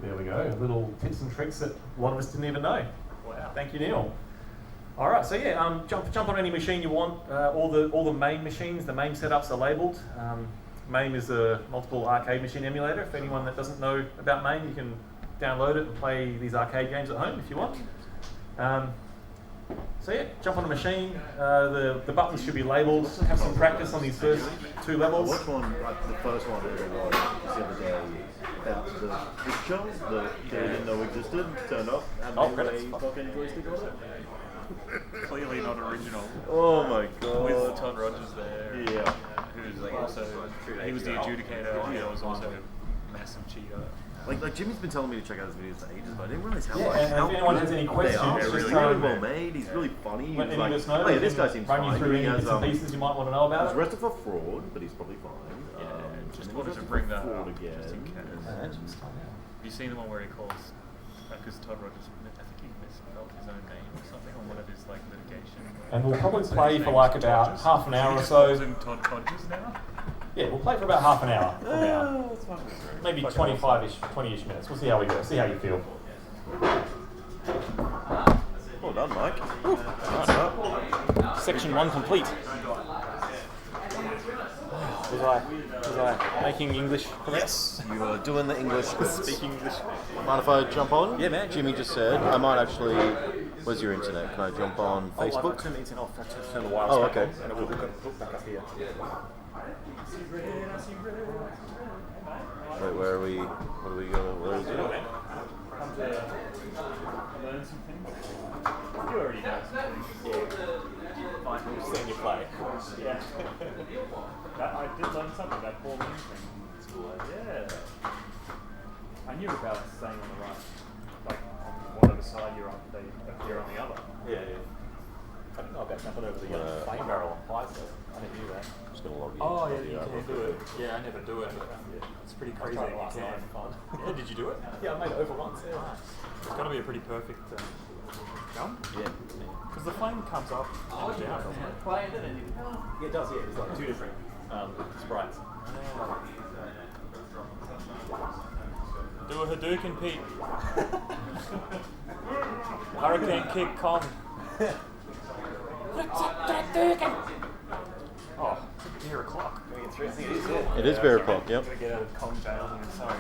Speaker 1: There we go. Little tips and tricks that a lot of us didn't even know.
Speaker 2: Wow.
Speaker 1: Thank you, Neil. All right, so yeah, jump on any machine you want. All the main machines, the main setups are labelled. MAME is a multiple arcade machine emulator. If anyone that doesn't know about MAME, you can download it and play these arcade games at home if you want. So yeah, jump on a machine. The buttons should be labelled. Have some practice on these first 2 levels.
Speaker 3: Which one, like the first one I ever watched the other day, out the picture that they didn't know existed, turned up, and
Speaker 1: Oh,
Speaker 3: then
Speaker 1: credits.
Speaker 3: a fucking joystick on it.
Speaker 2: Clearly not original.
Speaker 3: Oh my god.
Speaker 2: With Todd Rogers there.
Speaker 3: Yeah.
Speaker 2: Who's like also, he was the adjudicator, and he was also a massive cheater.
Speaker 3: Like Jimmy's been telling me to check out his videos for ages, but I didn't realize how
Speaker 1: Yeah,
Speaker 3: much.
Speaker 1: and
Speaker 3: how
Speaker 1: if anyone
Speaker 3: good
Speaker 1: has any
Speaker 3: they
Speaker 1: questions,
Speaker 3: are.
Speaker 1: just
Speaker 3: He's
Speaker 1: throw
Speaker 3: really
Speaker 1: them
Speaker 3: well
Speaker 1: in.
Speaker 3: made. He's really funny. He's
Speaker 1: Let any
Speaker 3: like,
Speaker 1: of us know.
Speaker 3: oh yeah,
Speaker 1: we
Speaker 3: this
Speaker 1: can
Speaker 3: guy seems
Speaker 1: run
Speaker 3: fine.
Speaker 1: you through
Speaker 3: He
Speaker 1: any
Speaker 3: has,
Speaker 1: bits and pieces you might want to know
Speaker 3: he was
Speaker 1: about it.
Speaker 3: arrested for fraud, but he's probably fine.
Speaker 2: Just
Speaker 3: and then
Speaker 2: wanted
Speaker 3: he's
Speaker 2: to
Speaker 3: arrested
Speaker 2: bring
Speaker 3: for
Speaker 2: that
Speaker 3: fraud
Speaker 2: up,
Speaker 3: again.
Speaker 2: just in case.
Speaker 3: And-
Speaker 2: Have you seen the one where he calls, because Todd Rogers, I think he misspelled his own name or something on one of his like litigation.
Speaker 1: And we'll probably
Speaker 2: So
Speaker 1: play
Speaker 2: his
Speaker 1: for
Speaker 2: name
Speaker 1: like
Speaker 2: is
Speaker 1: about
Speaker 2: Hodges.
Speaker 1: half an hour
Speaker 2: He
Speaker 1: or
Speaker 2: just
Speaker 1: so.
Speaker 2: calls him Todd Hodges now.
Speaker 1: Yeah, we'll play for about half an hour from now.
Speaker 3: that's fine.
Speaker 1: Maybe
Speaker 2: Fucking
Speaker 1: 25-ish, 20-ish minutes. We'll see how we go. See how you feel.
Speaker 3: Well done, Mike. Nice up.
Speaker 1: Section 1 complete. Was I making English correct?
Speaker 3: Yes, you are doing the English.
Speaker 1: Speaking English.
Speaker 3: Mind if I jump on?
Speaker 1: Yeah, man.
Speaker 3: Jimmy just said I might actually. Where's your internet? Can I jump on Facebook?
Speaker 1: Turn the internet off. I have to turn the wireless
Speaker 3: Oh,
Speaker 1: back
Speaker 3: okay.
Speaker 1: on, and it will hook back up here.
Speaker 3: Wait, where are we? What are we going? Where is it?
Speaker 2: Come to learn some things. You already know some things.
Speaker 1: Fine, we've seen you play.
Speaker 2: Yeah. I did learn something, that Paul Lynn thing in school. Yeah. I knew about staying on the right, like on whatever side you're on, they appear on the other.
Speaker 1: Yeah. I didn't know about jumping over the flame barrel on pies though. I didn't do that.
Speaker 3: I'm just gonna log in.
Speaker 2: Oh yeah, you can do it. Yeah, I never do it. But it's pretty crazy.
Speaker 1: tried it
Speaker 2: that
Speaker 1: last
Speaker 2: you
Speaker 1: night
Speaker 2: can.
Speaker 1: for fun.
Speaker 2: Yeah, did you do it?
Speaker 1: Yeah, I made it over once. Yeah.
Speaker 2: It's got to be a pretty perfect jump.
Speaker 3: Yeah.
Speaker 2: Because the flame comes up and down, doesn't it?
Speaker 1: Yeah, it does. Yeah, there's like two different sprites.
Speaker 2: Do a Hadouken, Pete. Hurricane kick, Kong. Oh, it's beer o'clock.
Speaker 1: I think it is. Yeah.
Speaker 3: It is bear o'clock. Yep.
Speaker 2: I'm gonna get out of Kong jail. I'm sorry.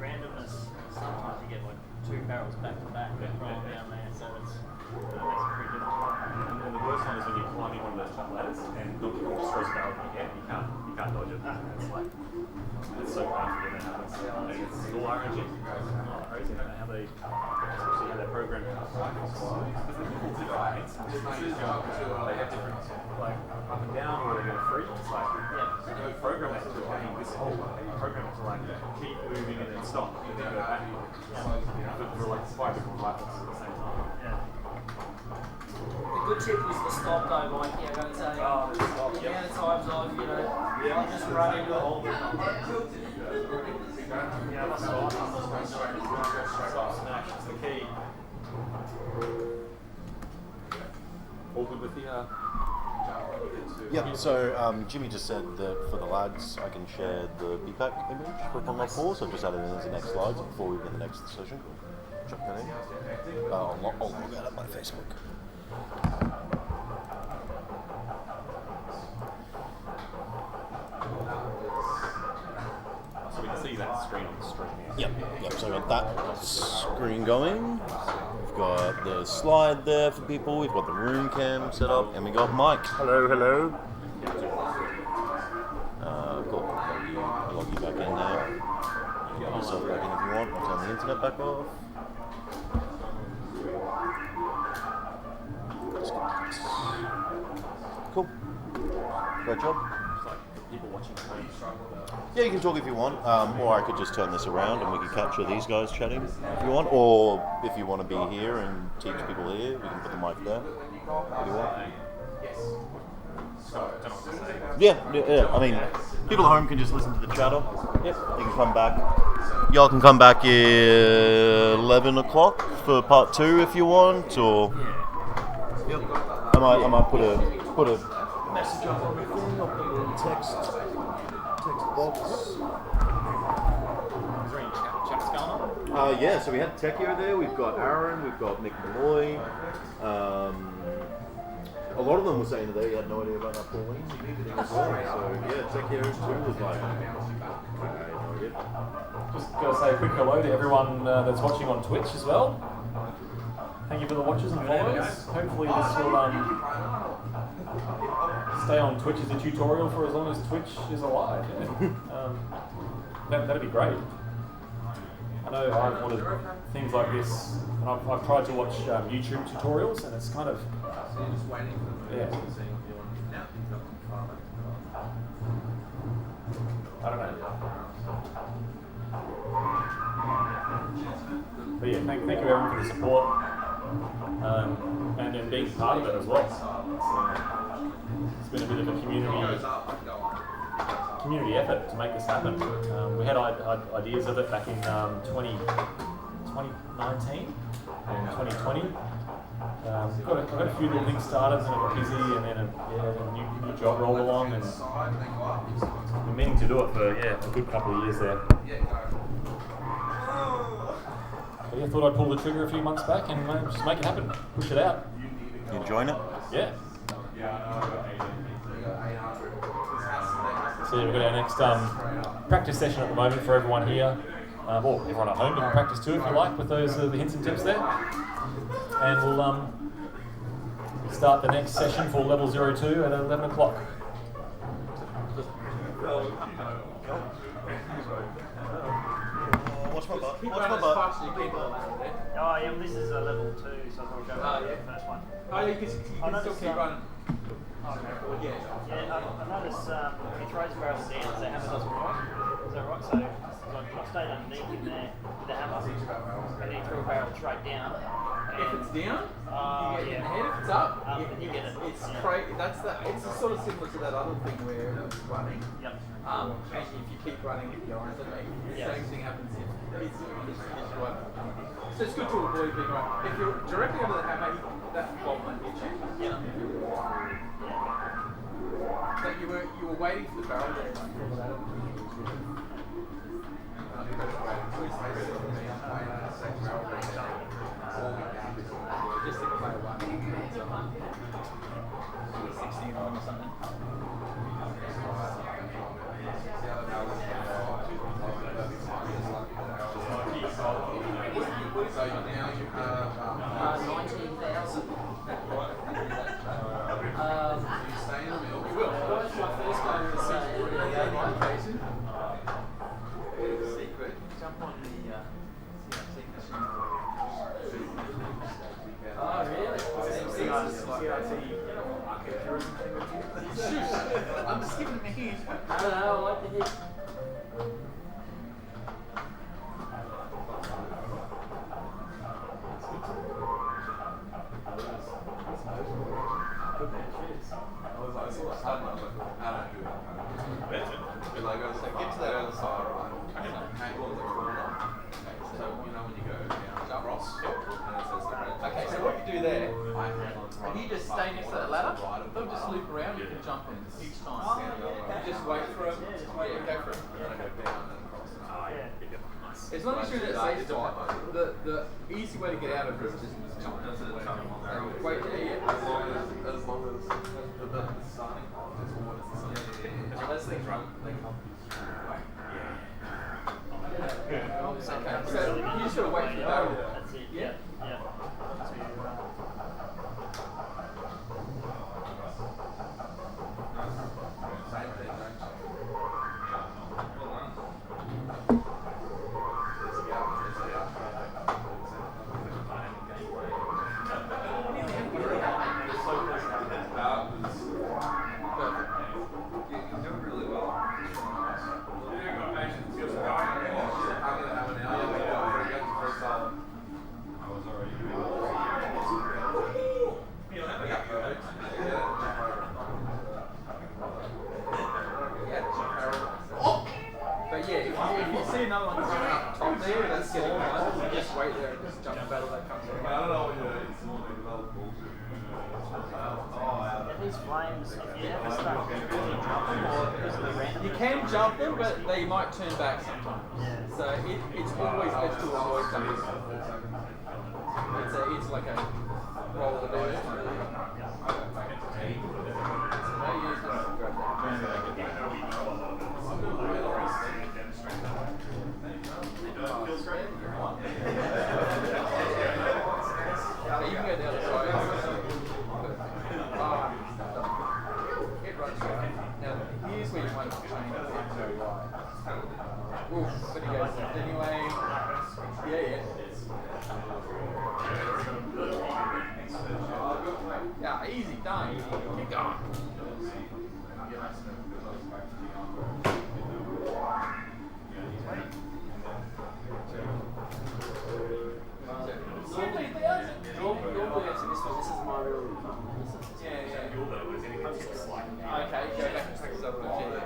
Speaker 6: Randomness. Sometimes you get like two barrels back to back rolling down there, so it's pretty difficult.
Speaker 1: And then the worst one is when you're climbing one of those top ladders and Donkey Kong just throws a barrel in your head and you can't dodge it. It's so hard when that happens. It's all RNG. Crazy. I don't know how they program it. Because the people do guys, they have different like up and down or they go free. It's like you don't program it to this whole program it to like keep moving and then stop and then go back. For like 5 different rifles at the same time.
Speaker 6: The good tip was the stop though, Mike. Yeah, I gotta say. The amount of times I've just run into it.
Speaker 1: Yeah, that's all. Stop, smash, it's the key. All good with the
Speaker 3: Yep, so Jimmy just said that for the lads, I can share the BPAC image for Combat 4, so I've just added it as the next slides before we begin the next session. Chuck that in. I'll log out of my Facebook.
Speaker 1: So we can see that screen on the stream here.
Speaker 3: Yep, so we've got that screen going. We've got the slide there for people, we've got the room cam set up, and we got Mike.
Speaker 2: Hello, hello.
Speaker 3: Cool. I'll log you back in now. You can log yourself back in if you want. I'll turn the internet back off. Cool. Great job.
Speaker 1: It's like people watching at home.
Speaker 3: Yeah, you can talk if you want, or I could just turn this around and we could capture these guys chatting if you want, or if you want to be here and teach people here, we can put the mic there. What do you want? Yeah. I mean, people at home can just listen to the chatter. Yep. They can come back. Y'all can come back at 11 o'clock for part 2 if you want, or yep. I might put a message up on the thing. I'll put a little text box.
Speaker 1: Is there any chats going on?
Speaker 3: Yeah, so we had Tekio there, we've got Aaron, we've got Nick Malloy. A lot of them were saying that they had no idea about that Pauline thing as well. So yeah, Tekio too was like, I had no idea.
Speaker 1: Just gotta say a quick hello to everyone that's watching on Twitch as well. Thank you for the watches and followers. Hopefully this will stay on Twitch as a tutorial for as long as Twitch is alive. Yeah. That'd be great. I know I've wanted things like this, and I've tried to watch YouTube tutorials, and it's kind of, yeah. I don't know. But yeah, thank you everyone for the support, and being part of it as well. It's been a bit of a community effort to make this happen. We had ideas of it back in 2019 and 2020. Got a few little things started, and I got busy, and then a new job rolled along, and been meaning to do it for a good couple of years there. But yeah, thought I'd pull the trigger a few months back and just make it happen, push it out.
Speaker 3: You enjoying it?
Speaker 1: Yeah. So yeah, we've got our next practice session at the moment for everyone here. Or everyone at home, you can practice too if you like with those the hints and tips there. And we'll start the next session for level 02 at 11 o'clock.
Speaker 3: Watch my butt.
Speaker 6: Oh yeah, this is a level 2, so I thought we'd go with the first one.
Speaker 7: Oh, you can still keep running.
Speaker 6: Yeah, I noticed he throws barrels down, so the hammer doesn't right. Is that right? So I stayed underneath him there with the hammer, and then he threw a barrel straight down.
Speaker 7: If it's down, you get it in the head. If it's up,
Speaker 6: you get it.
Speaker 7: It's crazy. It's sort of similar to that other thing where it's running.
Speaker 6: Yep.
Speaker 7: And if you keep running, if you're on it, the same thing happens if it's running. So it's good to avoid being right. If you're directly under the hammer, that bomb might hit you.
Speaker 6: Yeah.
Speaker 7: But you were waiting for the barrel there. Just to play one. 16 on or something. So now you have
Speaker 6: 19,000.
Speaker 7: you stay in the middle. You will.
Speaker 6: My first game was
Speaker 7: Occasion. Secret. Jump on the CRT machine.
Speaker 6: Oh really?
Speaker 7: I'm just giving him a hint.
Speaker 6: I don't know, I like the hit.
Speaker 7: Get to that other side, right? Angle of the corner. So you know when you go down, Ross. And it says the red. Okay, so what you do there, and you just stay next to that ladder. They'll just loop around, you can jump in each time. You just wait for it. Yeah, go for it. And then go down and across. As long as you're in a safe spot, the easy way to get out of it is just jump. Wait, yeah.
Speaker 4: As long as the starting point is always the same. Unless they come.
Speaker 7: Okay, so you just gotta wait for the barrel.
Speaker 6: That's it. Yeah. Yeah.
Speaker 4: Same thing, don't You're doing really well.
Speaker 7: But yeah, if you see another one coming up top there, that's getting close. You just wait there and just jump the battle that comes around.
Speaker 4: I don't know, it's more developed bullshit.
Speaker 6: And these flames, if you ever start really jumping or because of the random.
Speaker 7: You can jump them, but they might turn back sometimes.
Speaker 6: Yeah.
Speaker 7: So it's always best to avoid jumping. It's like a roll of the dice.
Speaker 5: Feels great.
Speaker 7: You can go the other side. It runs right. Now, here's where you might change it very wide. Oof, but he goes left anyway. Yeah. Yeah, easy, done. Keep going.
Speaker 6: Normally it's this one. This is my real.
Speaker 7: Okay, go back and practice over the chair.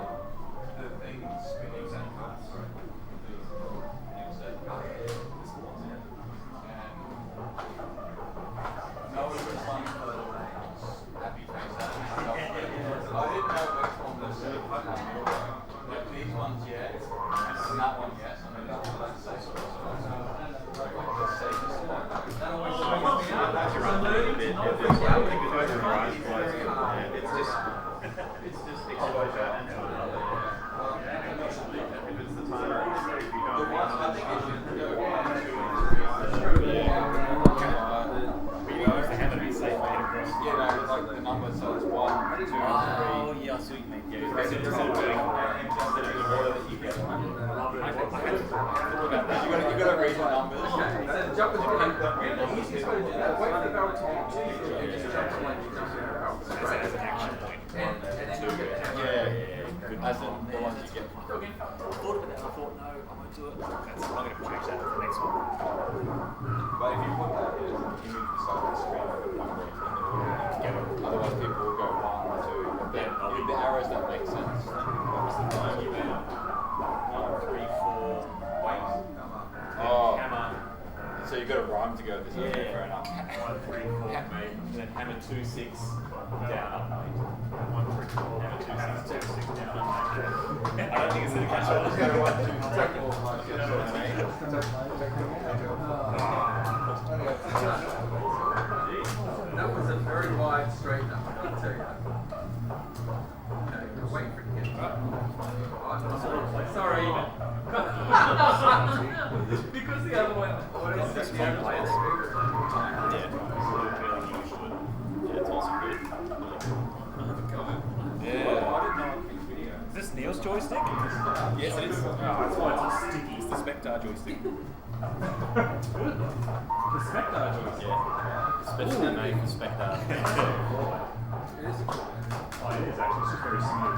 Speaker 4: No one responds for happy face. I didn't know which one was these ones, yeah. And that one, yes. I mean, it's just exposure and if it's the timer, if you don't I think it should go 1, 2, 3. Yeah, no, like the numbers, so it's 1, 2, 3.
Speaker 1: Oh, yeah, I see what you mean.
Speaker 4: Yeah, instead of doing the order that you get. You gotta read the numbers.
Speaker 7: So jump is really the easiest way to do that. Wait for the barrel to hit you, and just jump to like jump to the barrel.
Speaker 1: As an action point.
Speaker 7: And then you get the hammer.
Speaker 4: Yeah. As in the ones you get.
Speaker 6: I thought about that. I thought, no, I won't do it. I'm going to change that for the next one.
Speaker 4: But if you put that in, you move the side of the screen over one way and then otherwise people will go 1, 2. Then with the arrows that make sense. Obviously, 1, 3, 4. Wait. Oh.
Speaker 1: Hammer.
Speaker 4: So you've got a rhyme to go with this.
Speaker 1: Yeah.
Speaker 4: Fair enough.
Speaker 1: 1, 3, 4, mate. And then hammer 2, 6, down, up, mate. 1, 3, 4, hammer 2, 6, 2, 6, down, up, mate. I don't think it's in the catch all.
Speaker 7: That was a very wide straight number, I'll tell you that. Okay, wait for it to get up. Sorry. Because the other one, what is this?
Speaker 1: Yeah, it's also good.
Speaker 2: Is this Neil's joystick?
Speaker 1: Yes, it is.
Speaker 2: Oh, that's why it's sticky.
Speaker 1: It's the Spectre joystick.
Speaker 2: The Spectre joystick.
Speaker 1: Yeah. Especially named for Spectre.
Speaker 2: Oh, it is actually. It's just very smooth.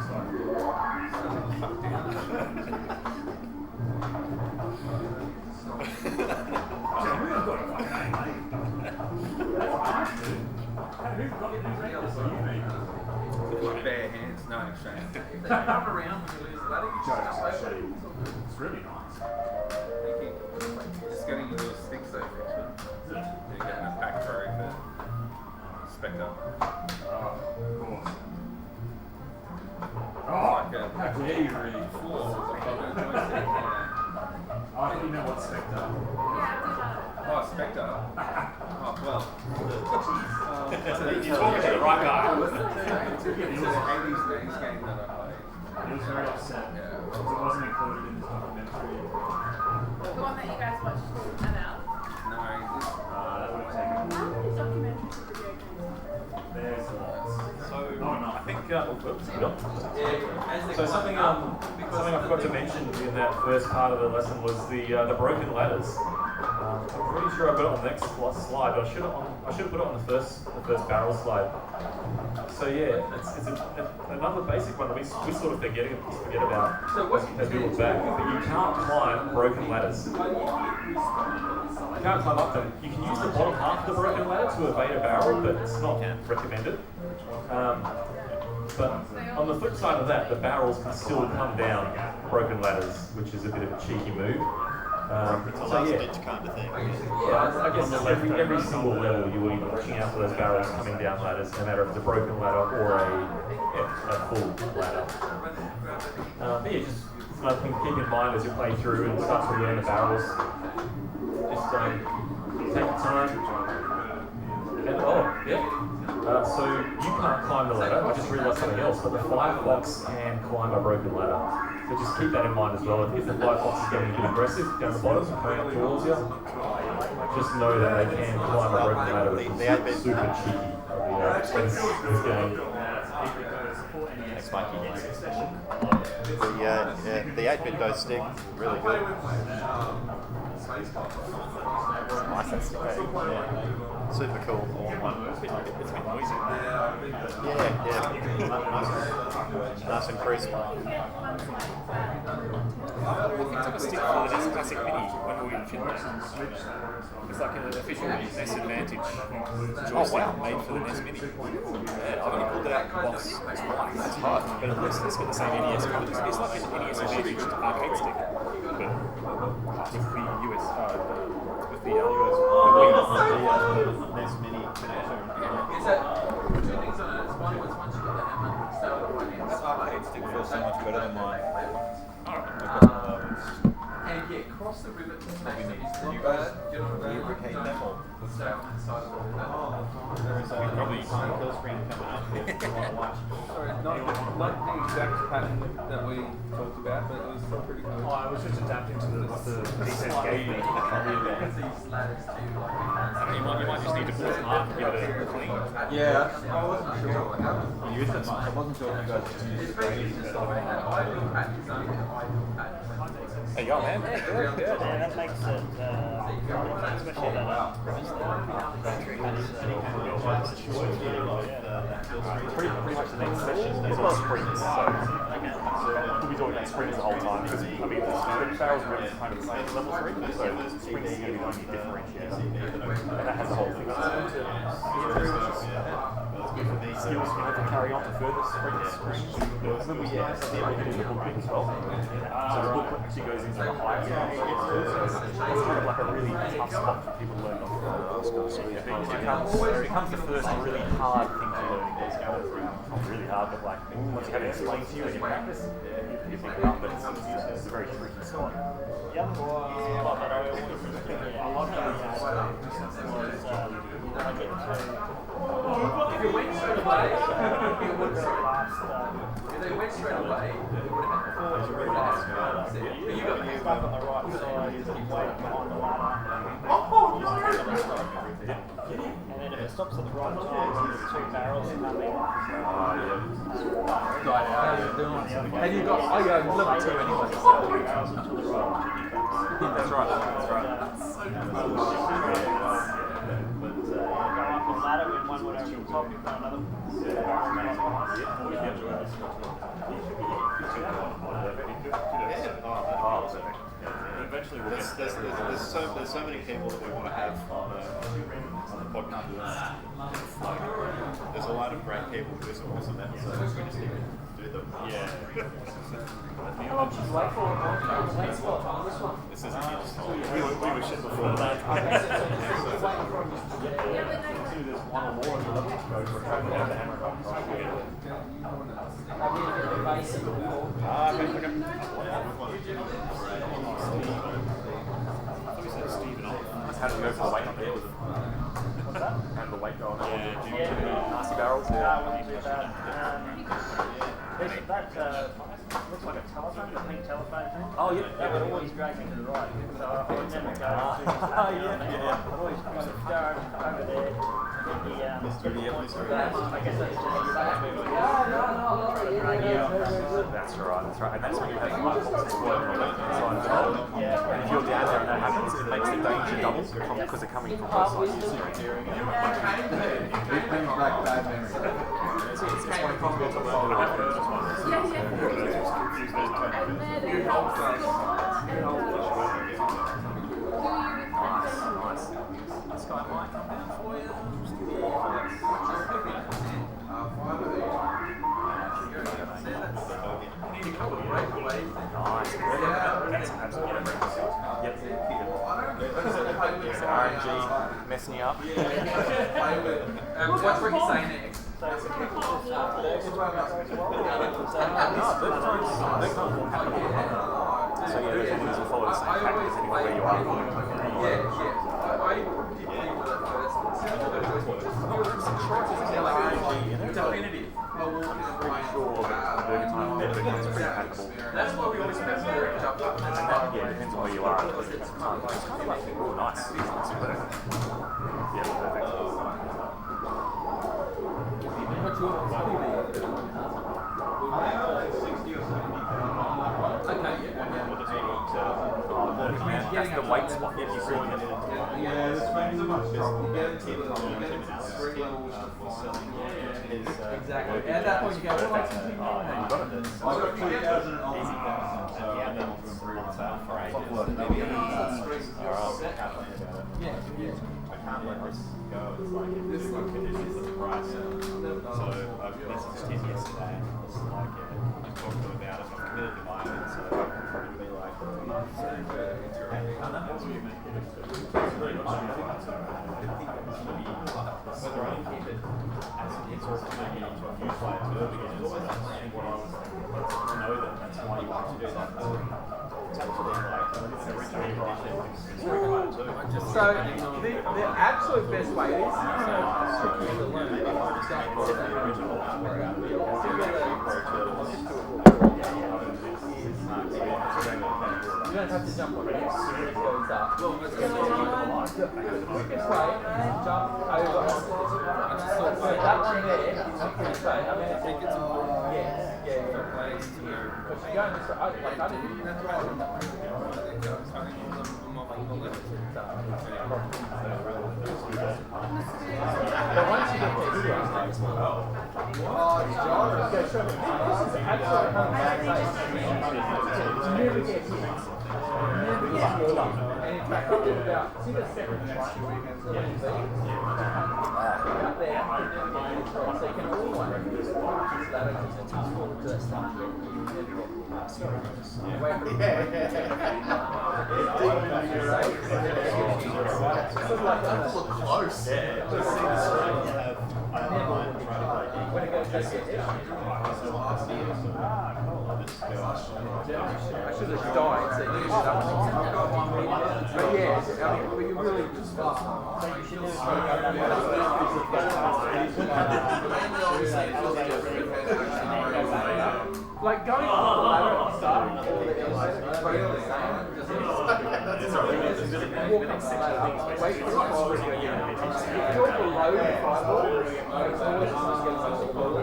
Speaker 7: Bare hands, no shame. If they come around when you lose the ladder, you just jump over it.
Speaker 2: It's really nice.
Speaker 7: Thank you. Just getting a little stick so fixed. You're getting a pack throw for Spectre.
Speaker 2: Oh, of course. I think you know what Spectre.
Speaker 4: Oh, Spectre. Oh, well.
Speaker 2: You're talking to the right guy.
Speaker 4: It's an 80s NES game that I played.
Speaker 2: He was very upset because it wasn't included in his documentary.
Speaker 5: The one that you guys watched about?
Speaker 4: No,
Speaker 2: That would have taken.
Speaker 5: How many documentaries of video games?
Speaker 2: There's lots.
Speaker 1: So
Speaker 2: No, no.
Speaker 1: I think so something I forgot to mention in that first part of the lesson was the broken ladders. I'm pretty sure I put it on the next slide, but I should have put it on the first barrel slide. So yeah, it's another basic one that we sort of forget about as we look back. But you can't climb broken ladders. You can't climb up them. You can use the bottom half of the broken ladder to evade a barrel, but it's not recommended. But on the flip side of that, the barrels can still come down broken ladders, which is a bit of a cheeky move. So yeah,
Speaker 3: kind of thing.
Speaker 1: yeah, I guess every single level you will be watching out for those barrels coming down ladders, no matter if it's a broken ladder or a full ladder. But yeah, just another thing to keep in mind as you play through and start to learn the barrels. Just take your time. And so you can't climb the ladder. I just realised something else, but the Firefox can climb a broken ladder. So just keep that in mind as well. If the Firefox is getting a bit aggressive down the bottom, coming up towards you, just know that they can climb a broken ladder, which is super cheeky. This game.
Speaker 3: Thanks, Mikey. The 8-bit does stick really good. Nice, that's super cool.
Speaker 2: It's been noisy.
Speaker 3: Yeah. Nice and crisp.
Speaker 8: It took a stick for the NES Classic Mini when we were in Finland. It's like an official NES Advantage joystick made for the NES Mini. Yeah, I've only pulled it out of the box once. It's hard, but at least it's got the same NES colors. It's like an NES Advantage arcade stick, but with the US, with the
Speaker 3: NES Mini connector.
Speaker 7: Is that two things on it? It's one was once you got the hammer, start with one hand.
Speaker 3: That arcade stick feels so much better than mine.
Speaker 7: And yeah, cross the rivet to make it.
Speaker 3: Lubricate them all.
Speaker 7: Stay on that side of the
Speaker 3: There is probably some kill screen coming up if you want to watch.
Speaker 4: Sorry, not the exact pattern that we talked about, but it was still pretty good.
Speaker 2: Oh, I was just adapting to the decent gaming.
Speaker 8: you might just need to pull it apart and give it a clean.
Speaker 4: Yeah, I wasn't sure. I used it much. I wasn't sure if you guys used
Speaker 8: There you go, man.
Speaker 6: Yeah, that makes it, especially that battery
Speaker 2: Pretty much the next session is on springs, so we'll be talking about springs the whole time because I mean the barrels are really kind of the same level 3, so springs is going to be the only differentiator, and that has the whole thing. Skills you have to carry on to further springs. Then we have the ability to do the booklet as well. So the booklet actually goes into the higher stage, so it's kind of like a really tough spot for people to learn off. It becomes the first really hard thing to learn. Not really hard, but like once you have it explained to you and you practice, you pick it up, but it's a very tricky spot.
Speaker 6: the other spot that I always I like going at was I get to
Speaker 7: If it went straight away,
Speaker 6: it would go past
Speaker 7: if they went straight away, it would have
Speaker 6: but you got me stuck on the right side, you can wait behind the ladder. And then if it stops at the right time, there's two barrels coming.
Speaker 7: And you got, oh yeah, level 2 anyway.
Speaker 6: Barrels until the right.
Speaker 7: That's right, that's right.
Speaker 6: Go up the ladder when one went over the top, you've got another
Speaker 8: Eventually we'll get
Speaker 3: There's so many people that we want to have on the podcast. There's a lot of great people who do some awesome episodes. We just need to do them.
Speaker 8: Yeah.
Speaker 3: This isn't it.
Speaker 8: We were shit before that.
Speaker 2: There's one or more in the level to go for a track down the hammer
Speaker 3: Okay.
Speaker 1: How do you go for the weight up there with it?
Speaker 6: What's that?
Speaker 1: How did the weight go on that?
Speaker 6: Yeah.
Speaker 1: Nasty barrels?
Speaker 6: Wasn't too bad. That looks like a telephone, a pink telephone thing.
Speaker 1: Oh, yeah.
Speaker 6: That would always drag me to the right. So I would never go to
Speaker 1: yeah.
Speaker 6: I'd always go over there. I guess that's just
Speaker 1: That's right. And that's when you have light boxes working on the inside as well.
Speaker 6: Yeah.
Speaker 1: And if you're down there and that happens, it makes the danger double because they're coming from both sides.
Speaker 7: It brings back bad memories.
Speaker 1: It's one of the things we'll talk about. Nice. This guy might come down for you. Nice. That's absolutely great. Yep. Is RNG messing you up?
Speaker 7: What's Ricky saying next?
Speaker 1: So yeah, those ones will follow the same pattern anywhere where you are.
Speaker 7: Definitive.
Speaker 1: I'm pretty sure that the burger time there becomes pretty packable.
Speaker 7: That's why we always spend more jump up.
Speaker 1: And that, yeah, depends on where you are. It's kind of like, oh, nice. That's perfect. Yeah, perfect. That's the weight spot that you see.
Speaker 4: Yeah, this makes it much stronger.
Speaker 7: Exactly. At that point, you go, well,
Speaker 1: You've got it.
Speaker 4: I've got 3,000 and
Speaker 1: Easy.
Speaker 9: I can't let this go. It's like this is conditions of the price. So I've messaged him yesterday. It's like I talked to him about it. I'm committed to buying it. So it'll be like whether I keep it as it's also making it into a huge player too again. What I was know that that's why you want to do that. It's actually like it's a rich condition.
Speaker 7: So the absolute best way is you don't have to jump on it as soon as it goes up. The quickest way is to jump over. So that one there is the quickest way. I mean, it's important. Yeah. Because you're going this way. I didn't. That's right. But once you get to here, this is absolutely never get hit. Never get hit. And in fact, I've got about 6 or 7 tries where you can sort of see out there, you can never get hit. So you can always use this ladder because it's useful to start getting
Speaker 3: Close.
Speaker 7: when it goes back to the I should have died, so you should have but yeah, I mean, but you really just like going up the ladder at the start, all the elevators, it's both the same. Walk up the ladder, wait for the ball to go down. If you're below the fireball, it's always just getting such a ball.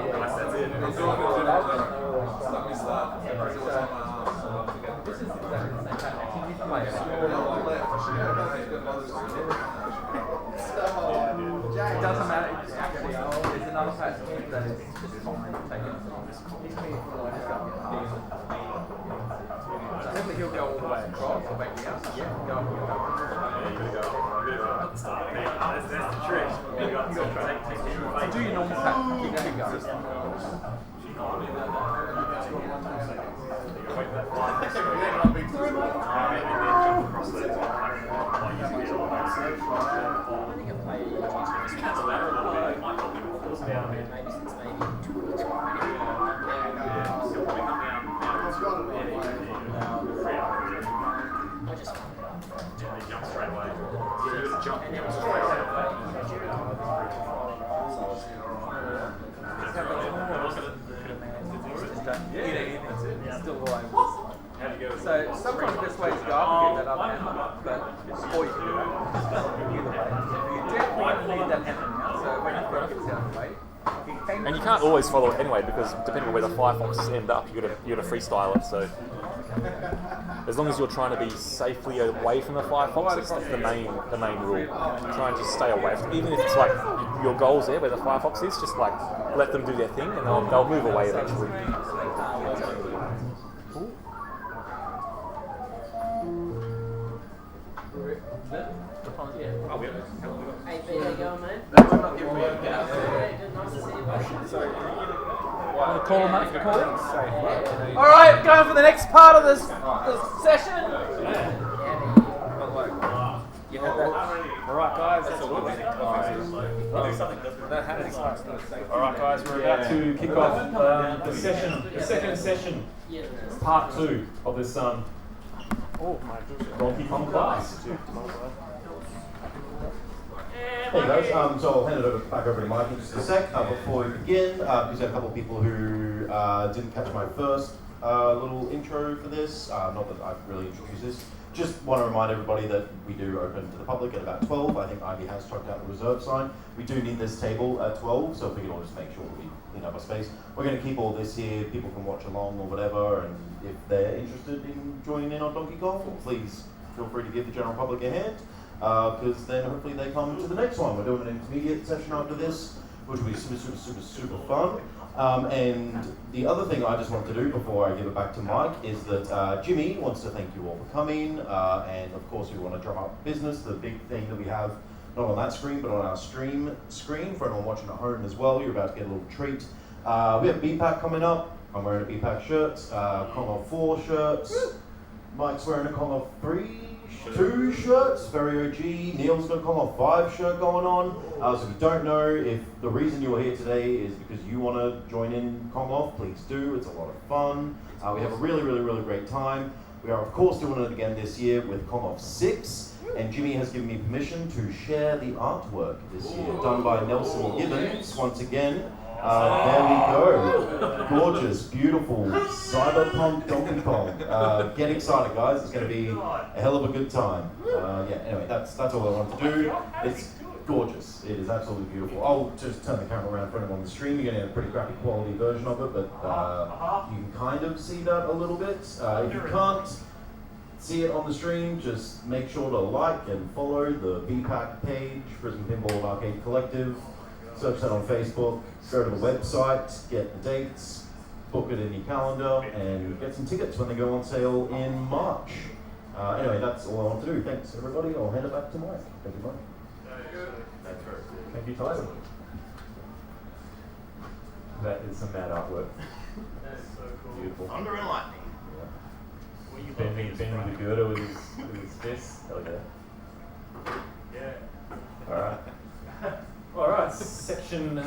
Speaker 7: This is exactly the same pattern. Can you play it doesn't matter. It's actually there's another pattern that is just fine. Take it. Probably he'll go all the way across or back the outside. Yeah, go.
Speaker 2: That's the trick. You got to
Speaker 7: Do your normal pattern. Keep going.
Speaker 2: jump straight away.
Speaker 1: jumping straight out.
Speaker 4: So sometimes the best way is to go up and get that other hand, but or you can do that. Either way. You definitely need that hand now, so when your foot gets out of the way.
Speaker 1: And you can't always follow it anyway, because depending on where the Firefoxes end up, you gotta freestyle it. So as long as you're trying to be safely away from the Firefoxes, that's the main rule. Try and just stay away from, even if it's like your goal's there where the Firefox is, just like let them do their thing, and they'll move away eventually.
Speaker 5: Hey, how you going, mate?
Speaker 1: Call them up for calling.
Speaker 4: All right, going for the next part of this session. You had that.
Speaker 1: All right, guys. All right, guys. We're about to kick off the second session, part 2 of this Donkey Kong class.
Speaker 3: Hey guys, so I'll hand it back over to Mike in just a sec. Before we begin, because there are a couple of people who didn't catch my first little intro for this, not that I've really introduced this. Just want to remind everybody that we do open to the public at about 12. I think Ivy has chucked out the reserve sign. We do need this table at 12, so if we can all just make sure that we clean up our space. We're going to keep all this here. People can watch along or whatever, and if they're interested in joining in on Donkey Kong, please feel free to give the general public a hand. Because then hopefully they come to the next one. We're doing an intermediate session after this, which will be super fun. And the other thing I just want to do before I give it back to Mike is that Jimmy wants to thank you all for coming, and of course we want to drum up business, the big thing that we have, not on that screen, but on our stream screen, for anyone watching at home as well. You're about to get a little treat. We have BPAC coming up. I'm wearing a BPAC shirt, Kong of 4 shirts. Mike's wearing a Kong of 2 shirts, very OG. Neil's got a Kong of 5 shirt going on. So if you don't know, if the reason you're here today is because you want to join in Kong Off, please do. It's a lot of fun. We have a really great time. We are of course doing it again this year with Kong Off 6, and Jimmy has given me permission to share the artwork this year, done by Nelson Gibbons once again. There we go. Gorgeous, beautiful, cyberpunk Donkey Kong. Get excited, guys. It's going to be a hell of a good time. Anyway, that's all I wanted to do. It's gorgeous. It is absolutely beautiful. I'll just turn the camera around for anyone on the stream. You're going to get a pretty crappy quality version of it, but you can kind of see that a little bit. If you can't see it on the stream, just make sure to like and follow the BPAC page, Brisbane Pinball Arcade Collective. Search that on Facebook, go to the website, get the dates, book it in your calendar, and get some tickets when they go on sale in March. Anyway, that's all I want to do. Thanks, everybody. I'll hand it back to Mike. Thank you, Mike.
Speaker 1: Thank you, Tyson. That is some mad artwork.
Speaker 6: That's so cool.
Speaker 1: Beautiful.
Speaker 3: Thunder and lightning.
Speaker 1: Bending the girder with his fist. Hell yeah. All right, section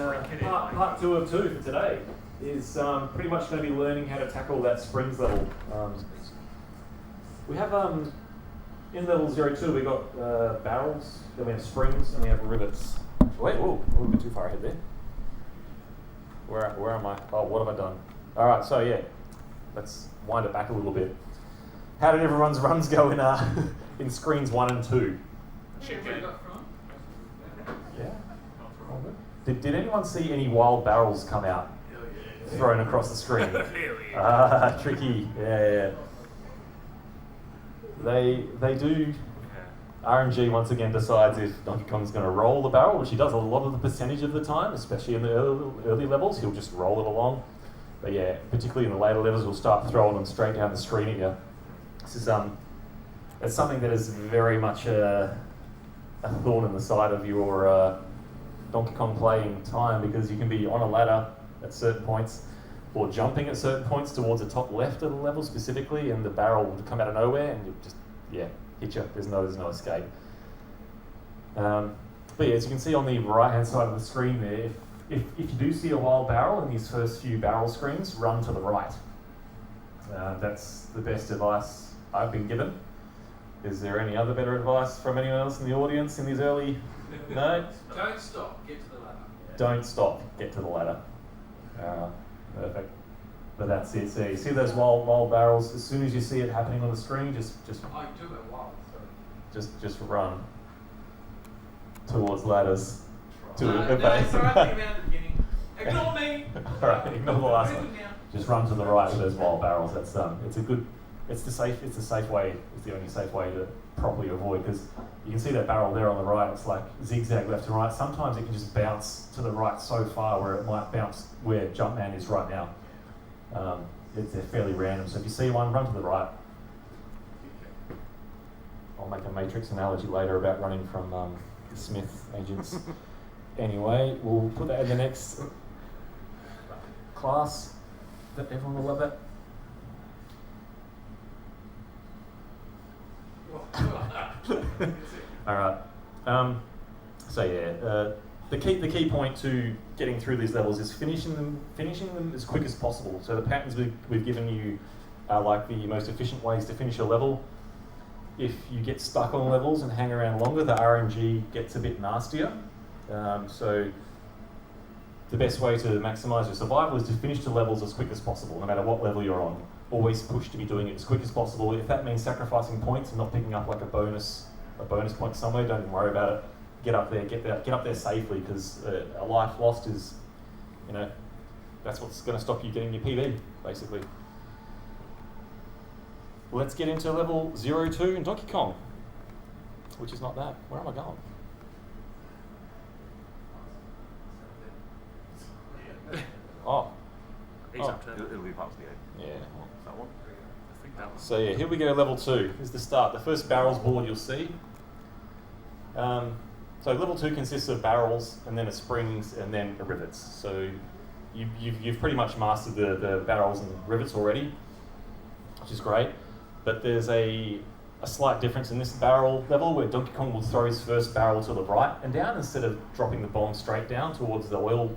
Speaker 1: part 2 of 2 for today is pretty much going to be learning how to tackle that springs level. We have in level 02 we got barrels, then we have springs, and we have rivets. Wait, a little bit too far ahead there. Where am I? Oh, what have I done? All right, so yeah, let's wind it back a little bit. How did everyone's runs go in screens 1 and 2? Yeah. Did anyone see any wild barrels come out thrown across the screen? Tricky. Yeah. They do. RNG once again decides if Donkey Kong's going to roll the barrel, which he does a lot of the percentage of the time, especially in the early levels. He'll just roll it along. But yeah, particularly in the later levels, we'll start throwing them straight down the screen at you. This is it's something that is very much a thorn in the side of your Donkey Kong playing time, because you can be on a ladder at certain points or jumping at certain points towards the top left of the level specifically, and the barrel will come out of nowhere and you just hit you. There's no escape. But yeah, as you can see on the right hand side of the screen there, if you do see a wild barrel in these first few barrel screens, run to the right. That's the best advice I've been given. Is there any other better advice from anyone else in the audience in these early? No?
Speaker 7: Don't stop. Get to the ladder.
Speaker 1: Don't stop, get to the ladder. Perfect. But that's it. So you see those wild barrels, as soon as you see it happening on the screen, just
Speaker 7: Oh, you do it wild.
Speaker 1: just run towards ladders.
Speaker 7: No, it's alright, think about it at the beginning. Ignore me!
Speaker 1: Alright, ignore the last one.
Speaker 7: Moving now.
Speaker 1: Just run to the right with those wild barrels. That's it's the safe way. It's the only safe way to properly avoid, because you can see that barrel there on the right. It's like zigzag left and right. Sometimes it can just bounce to the right so far where it might bounce where Jumpman is right now. They're fairly random. So if you see one, run to the right. I'll make a Matrix analogy later about running from Smith agents. Anyway, we'll put that in the next class. Everyone will love that. All right. The key point to getting through these levels is finishing them as quick as possible. So the patterns we've given you are like the most efficient ways to finish a level. If you get stuck on levels and hang around longer, the RNG gets a bit nastier. So the best way to maximise your survival is to finish the levels as quick as possible, no matter what level you're on. Always push to be doing it as quick as possible. If that means sacrificing points and not picking up like a bonus point somewhere, don't even worry about it. Get up there safely, because a life lost is, that's what's going to stop you getting your PB, basically. Let's get into level 02 in Donkey Kong, which is not that. Where am I going? Oh.
Speaker 3: It'll be past the 8.
Speaker 1: Yeah.
Speaker 3: That one?
Speaker 8: I think that was.
Speaker 1: So yeah, here we go, level 2. This is the start. The first barrels board you'll see. So level 2 consists of barrels, and then a springs, and then a rivets. So you've pretty much mastered the barrels and rivets already, which is great. But there's a slight difference in this barrel level, where Donkey Kong will throw his first barrel to the right and down instead of dropping the bomb straight down towards the oil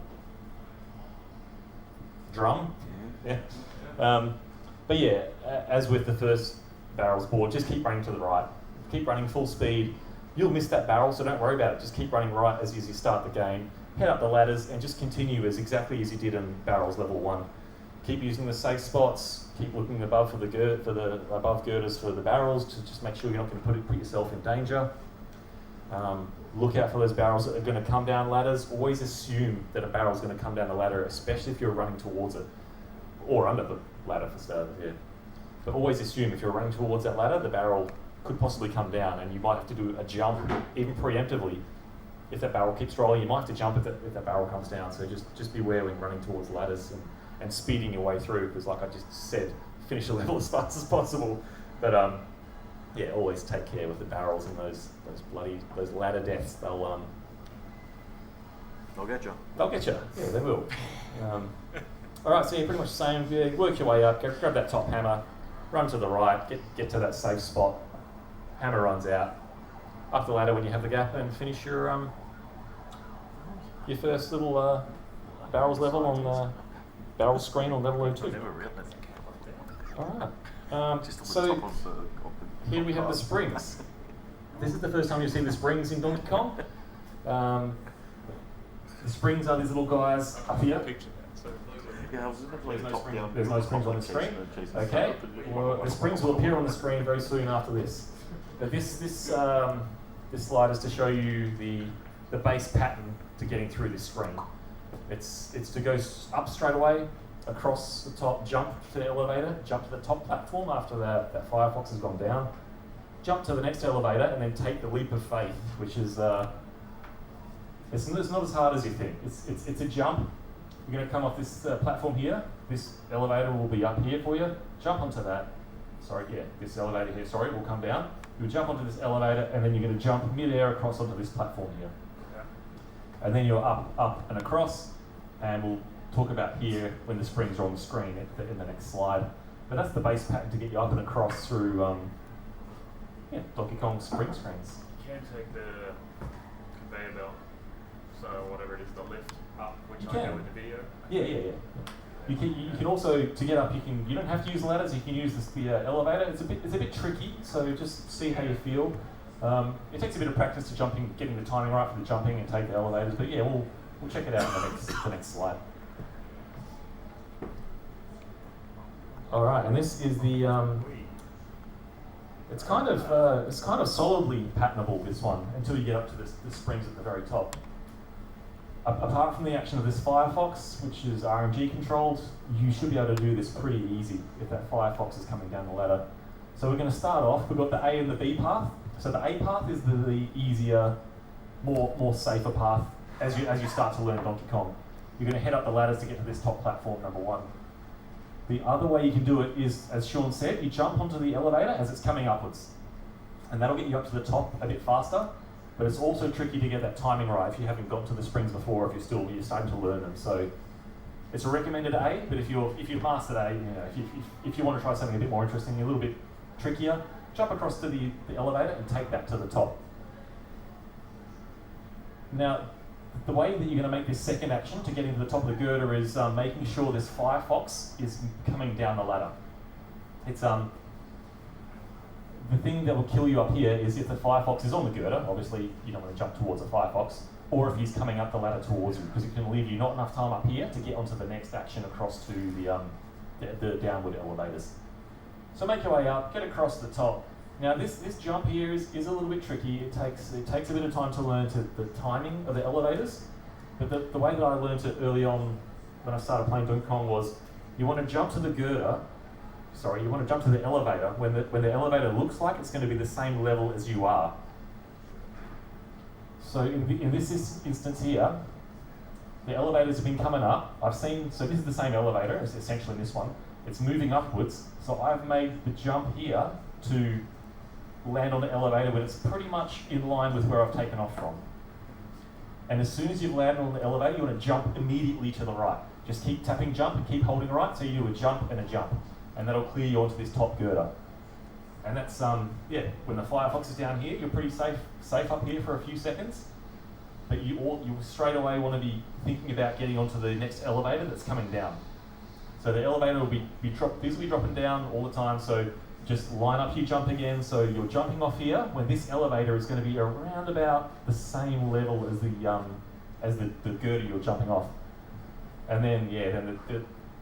Speaker 1: drum. Yeah. But yeah, as with the first barrels board, just keep running to the right. Keep running full speed. You'll miss that barrel, so don't worry about it. Just keep running right as you start the game. Head up the ladders and just continue exactly as you did in barrels level 1. Keep using the safe spots. Keep looking above for the above girders for the barrels to just make sure you're not going to put yourself in danger. Look out for those barrels that are going to come down ladders. Always assume that a barrel is going to come down the ladder, especially if you're running towards it, or under the ladder for starters. Yeah. But always assume if you're running towards that ladder, the barrel could possibly come down, and you might have to do a jump, even preemptively. If that barrel keeps rolling, you might have to jump if that barrel comes down. So just beware when running towards ladders and speeding your way through, because like I just said, finish a level as fast as possible. But yeah, always take care with the barrels and those ladder deaths. They'll
Speaker 3: get you.
Speaker 1: They'll get you. Yeah, they will. All right, so you're pretty much the same. Yeah, work your way up. Grab that top hammer. Run to the right. Get to that safe spot. Hammer runs out. Up the ladder when you have the gap, and finish your first little barrels level on barrel screen on level 02. All right. So here we have the springs. This is the first time you've seen the springs in Donkey Kong. The springs are these little guys up here. There's no springs on the screen. Okay. Well, the springs will appear on the screen very soon after this. But this slide is to show you the base pattern to getting through this screen. It's to go up straight away, across the top, jump to the elevator, jump to the top platform after that Firefox has gone down, jump to the next elevator, and then take the leap of faith, which is it's not as hard as you think. It's a jump. You're going to come off this platform here. This elevator will be up here for you. Jump onto that. This elevator here, will come down. You'll jump onto this elevator, and then you're going to jump mid-air across onto this platform here. And then you're up and across, and we'll talk about here when the springs are on the screen in the next slide. But that's the base pattern to get you up and across through Donkey Kong spring screens.
Speaker 2: You can take the conveyor belt, so whatever it is, the lift up, which
Speaker 1: You
Speaker 2: I
Speaker 1: can.
Speaker 2: know in the video.
Speaker 1: Yeah. You can also, to get up, you don't have to use the ladders. You can use the elevator. It's a bit tricky, so just see how you feel. It takes a bit of practice to getting the timing right for the jumping and take the elevators. But yeah, we'll check it out in the next slide. All right, and this is the. It's kind of solidly patternable, this one, until you get up to the springs at the very top. Apart from the action of this Firefox, which is RNG controlled, you should be able to do this pretty easy if that Firefox is coming down the ladder. So we're going to start off, we've got the A and the B path. So the A path is the easier, more safer path as you start to learn Donkey Kong. You're going to head up the ladders to get to this top platform, number 1. The other way you can do it is, as Sean said, you jump onto the elevator as it's coming upwards. And that'll get you up to the top a bit faster. But it's also tricky to get that timing right if you haven't got to the springs before, if you're starting to learn them. So it's a recommended A, but if you've mastered A, if you want to try something a bit more interesting, a little bit trickier, jump across to the elevator and take that to the top. Now, the way that you're going to make this second action to get into the top of the girder is making sure this Firefox is coming down the ladder. It's the thing that will kill you up here is if the Firefox is on the girder. Obviously, you don't want to jump towards a Firefox, or if he's coming up the ladder towards you, because it can leave you not enough time up here to get onto the next action across to the downward elevators. So make your way up, get across the top. Now this jump here is a little bit tricky. It takes a bit of time to learn the timing of the elevators. But the way that I learned it early on when I started playing Donkey Kong was you want to jump to the girder. You want to jump to the elevator when the elevator looks like it's going to be the same level as you are. So in this instance here, the elevators have been coming up. So this is the same elevator as essentially this one. It's moving upwards. So I've made the jump here to land on the elevator when it's pretty much in line with where I've taken off from. And as soon as you've landed on the elevator, you want to jump immediately to the right. Just keep tapping jump and keep holding right, so you do a jump and a jump. And that'll clear you onto this top girder. And that's, when the Firefox is down here, you're pretty safe up here for a few seconds. But you straight away want to be thinking about getting onto the next elevator that's coming down. So the elevator will be visibly dropping down all the time, so just line up your jump again. So you're jumping off here when this elevator is going to be around about the same level as the girder you're jumping off. And then,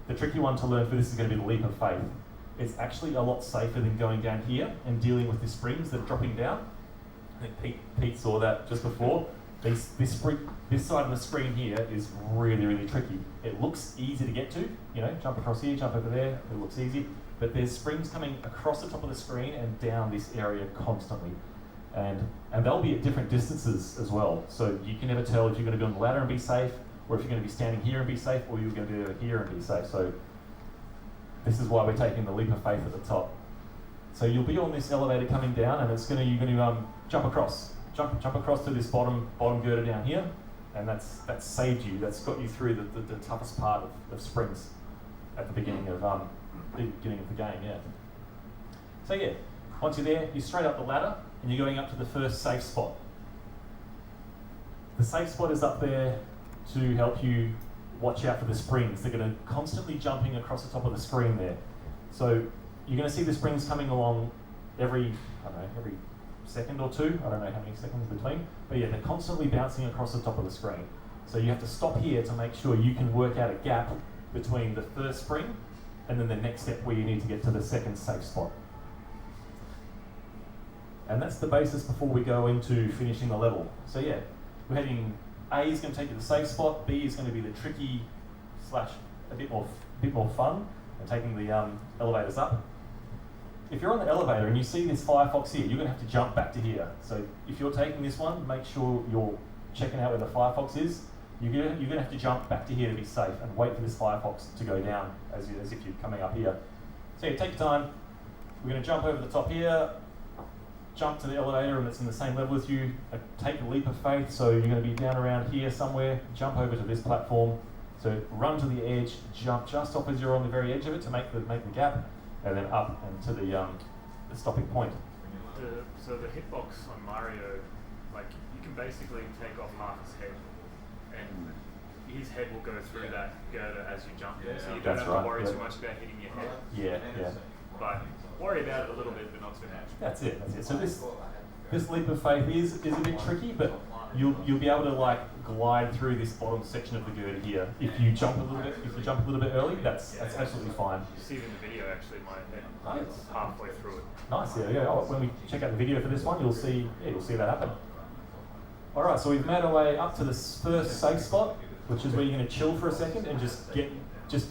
Speaker 1: the tricky one to learn for this is going to be the leap of faith. It's actually a lot safer than going down here and dealing with the springs that are dropping down. I think Pete saw that just before. This side of the screen here is really, really tricky. It looks easy to get to, jump across here, jump over there, it looks easy. But there's springs coming across the top of the screen and down this area constantly. And they'll be at different distances as well. So you can never tell if you're going to be on the ladder and be safe, or if you're going to be standing here and be safe, or you're going to be over here and be safe. So this is why we're taking the leap of faith at the top. So you'll be on this elevator coming down, and you're going to jump across to this bottom girder down here, and that's saved you. That's got you through the toughest part of springs at the beginning of the game. Yeah. So once you're there, you're straight up the ladder, and you're going up to the first safe spot. The safe spot is up there to help you watch out for the springs. They're going to constantly jumping across the top of the screen there. So you're going to see the springs coming along every second or two. I don't know how many seconds between. But they're constantly bouncing across the top of the screen. So you have to stop here to make sure you can work out a gap between the first spring and then the next step where you need to get to the second safe spot. And that's the basis before we go into finishing the level. So we're heading. A is going to take you to the safe spot. B is going to be the tricky / a bit more fun, and taking the elevators up. If you're on the elevator and you see this Firefox here, you're going to have to jump back to here. So if you're taking this one, make sure you're checking out where the Firefox is. You're going to have to jump back to here to be safe and wait for this Firefox to go down as if you're coming up here. So take your time. We're going to jump over the top here, jump to the elevator and it's in the same level as you. Take a leap of faith, so you're going to be down around here somewhere, jump over to this platform. So run to the edge, jump just off as you're on the very edge of it to make the gap, and then up and to the stopping point.
Speaker 2: So the hitbox on Mario, you can basically take off half his head, and his head will go through that girder as you jump in, so you don't
Speaker 1: That's
Speaker 2: have
Speaker 1: right,
Speaker 2: to worry
Speaker 1: yeah.
Speaker 2: too much about hitting your head.
Speaker 1: Yeah.
Speaker 2: But worry about it a little bit, but not too much.
Speaker 1: That's it. So this leap of faith is a bit tricky, but you'll be able to like glide through this bottom section of the girder here. If you jump a little bit early, that's absolutely fine.
Speaker 2: You see it in the video actually, my head
Speaker 1: Nice.
Speaker 2: is halfway through it.
Speaker 1: Nice, yeah. Oh, when we check out the video for this one, you'll see that happen. All right, so we've made our way up to this first safe spot, which is where you're going to chill for a second and just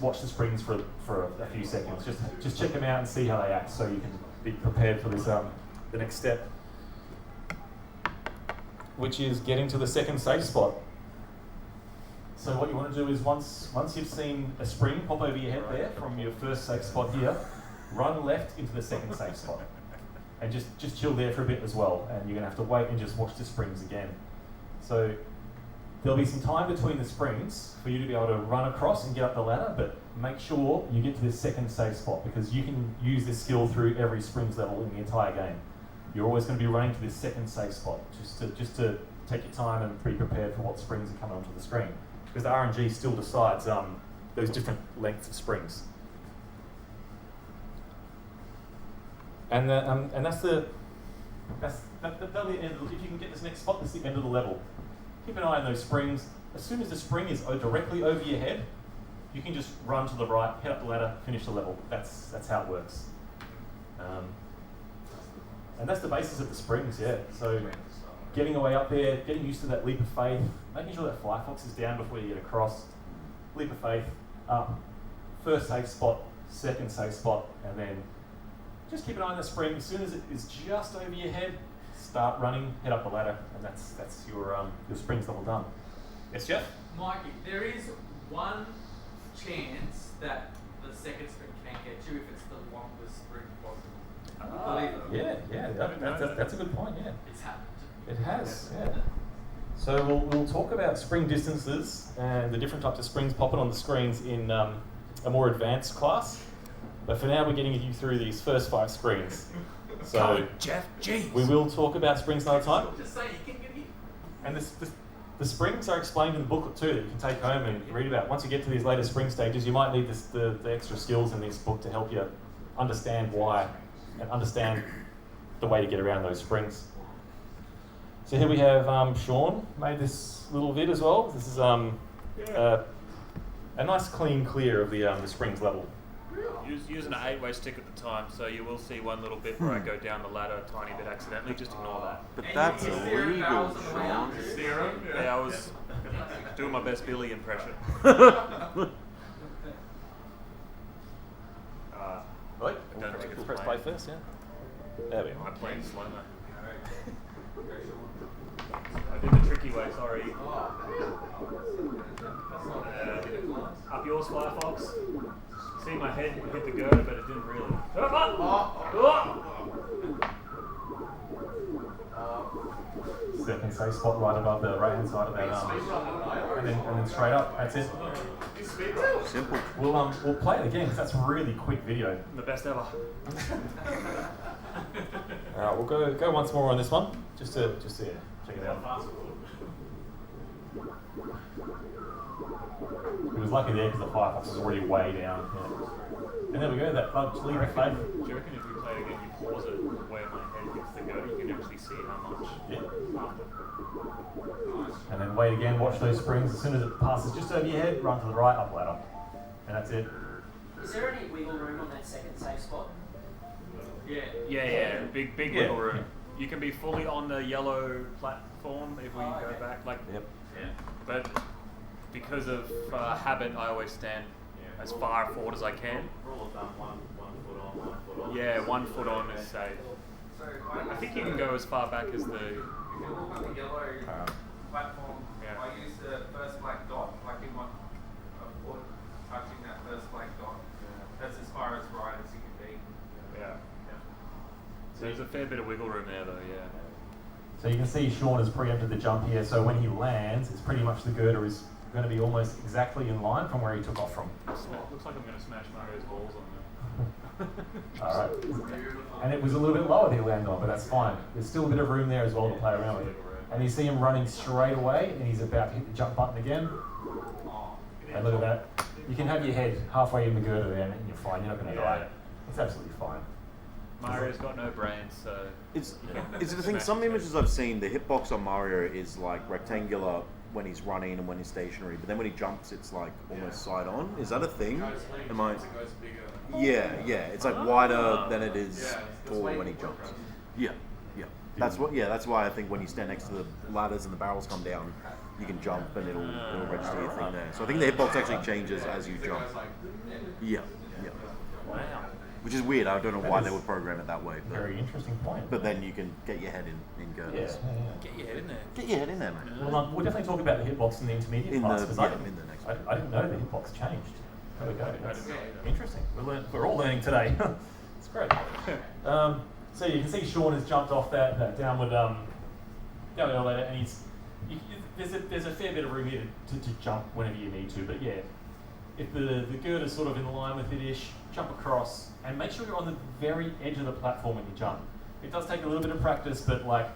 Speaker 1: watch the springs for a few seconds. Just check them out and see how they act, so you can be prepared for this the next step, which is getting to the second safe spot. So what you want to do is once you've seen a spring pop over your head there from your first safe spot here, run left into the second safe spot, and just chill there for a bit as well. And you're going to have to wait and just watch the springs again. So there'll be some time between the springs for you to be able to run across and get up the ladder, but make sure you get to this second safe spot, because you can use this skill through every springs level in the entire game. You're always going to be running to this second safe spot, just to take your time and be prepared for what springs are coming onto the screen, because the RNG still decides those different lengths of springs. And that's the end. If you can get this next spot, that's the end of the level. Keep an eye on those springs. As soon as the spring is directly over your head, you can just run to the right, head up the ladder, finish the level. That's how it works. And that's the basis of the springs, yeah. So getting away up there, getting used to that leap of faith, making sure that Firefox is down before you get across. Leap of faith, up, first safe spot, second safe spot, and then just keep an eye on the spring. As soon as it is just over your head, start running, head up the ladder, and that's your springs level done. Yes, Jeff?
Speaker 7: Mikey, there is one chance that the second spring can get you if it's the longest spring possible. Believe it.
Speaker 1: Yeah, that's a good point, yeah.
Speaker 7: It's happened.
Speaker 1: It has, yeah. So we'll talk about spring distances and the different types of springs popping on the screens in a more advanced class. But for now, we're getting you through these first 5 screens. So
Speaker 8: Jeff, jeez.
Speaker 1: we will talk about springs another time.
Speaker 7: Just say you can get in.
Speaker 1: And the springs are explained in the booklet too, that you can take home and read about. Once you get to these later spring stages, you might need the extra skills in this book to help you understand why and understand the way to get around those springs. So here we have Sean made this little vid as well. This is a nice clean clear of the springs level.
Speaker 2: Using an 8-way stick at the time, so you will see one little bit where I go down the ladder a tiny bit accidentally. Just ignore that.
Speaker 3: But that's illegal, Sean.
Speaker 2: Zero? Yeah, I was doing my best Billy impression.
Speaker 1: Right?
Speaker 2: Don't think it's
Speaker 1: Press
Speaker 2: playing.
Speaker 1: play first, yeah. There we
Speaker 2: I'm
Speaker 1: are.
Speaker 2: playing slow-mo. I did the tricky way, sorry. Up yours, Firefox. See my head hit the girder, but it didn't really.
Speaker 1: Second safe spot right above the right hand side of that arm. And then straight up, that's it.
Speaker 3: Simple.
Speaker 1: We'll play it again because that's a really quick video.
Speaker 2: The best ever.
Speaker 1: Alright, we'll go once more on this one, just to check it out. He was lucky there because the Firefox was already way down. Yeah. And there we go, that leap of faith.
Speaker 2: Do you reckon if we play it again, you pause it where my head hits the girder, you can actually see how much
Speaker 1: Yeah.
Speaker 2: after?
Speaker 1: And then wait again, watch those springs. As soon as it passes just over your head, run to the right, up ladder. And that's it.
Speaker 5: Is there any wiggle room on that second safe spot?
Speaker 2: Yeah. Big wiggle room. You can be fully on the yellow platform if we go back.
Speaker 1: Yep.
Speaker 2: But because of habit, I always stand as far forward as I can.
Speaker 9: Rule of thumb, one foot on, 1 foot off.
Speaker 2: Yeah, 1 foot on is safe. I think you can go as far back as the.
Speaker 4: If you look on the yellow platform,
Speaker 2: Yeah.
Speaker 4: I use the first black dot, like in a foot touching that first black dot. That's as far as right as you can be.
Speaker 2: Yeah. So there's a fair bit of wiggle room there, though. Yeah.
Speaker 1: So you can see Sean has preempted the jump here, so when he lands, it's pretty much the girder is going to be almost exactly in line from where he took off from.
Speaker 2: Looks like I'm going to smash Mario's balls on there.
Speaker 1: Alright. And it was a little bit lower that he landed on, but that's fine. There's still a bit of room there as well to play around with. And you see him running straight away, and he's about to hit the jump button again. And look at that. You can have your head halfway in the girder there and you're fine. You're not going to die. It's absolutely fine.
Speaker 8: Mario's got no brains, so...
Speaker 3: It's the thing, some images I've seen, the hitbox on Mario is like rectangular when he's running and when he's stationary, but then when he jumps it's like almost side on. Is that a thing? Am I... Yeah, it's like wider than it is tall when he jumps. Yeah. That's why I think when you stand next to the ladders and the barrels come down, you can jump and it'll register your thing there. So I think the hitbox actually changes as you jump. Yeah.
Speaker 8: Wow.
Speaker 3: Which is weird. I don't know why they would program it that way. But,
Speaker 1: Very interesting point.
Speaker 3: But then you can get your head in girders.
Speaker 8: Get your head in there.
Speaker 3: Get your head in there, man.
Speaker 1: Well, we'll definitely talk about the hitbox in the intermediate parts because I didn't know the hitbox changed. There we go. That's interesting. We're all learning today. It's great. So you can see Sean has jumped off that downward elevator, and there's a fair bit of room here to jump whenever you need to. But yeah, if the girder's sort of in line with it-ish, jump across, and make sure you're on the very edge of the platform when you jump. It does take a little bit of practice, but I'm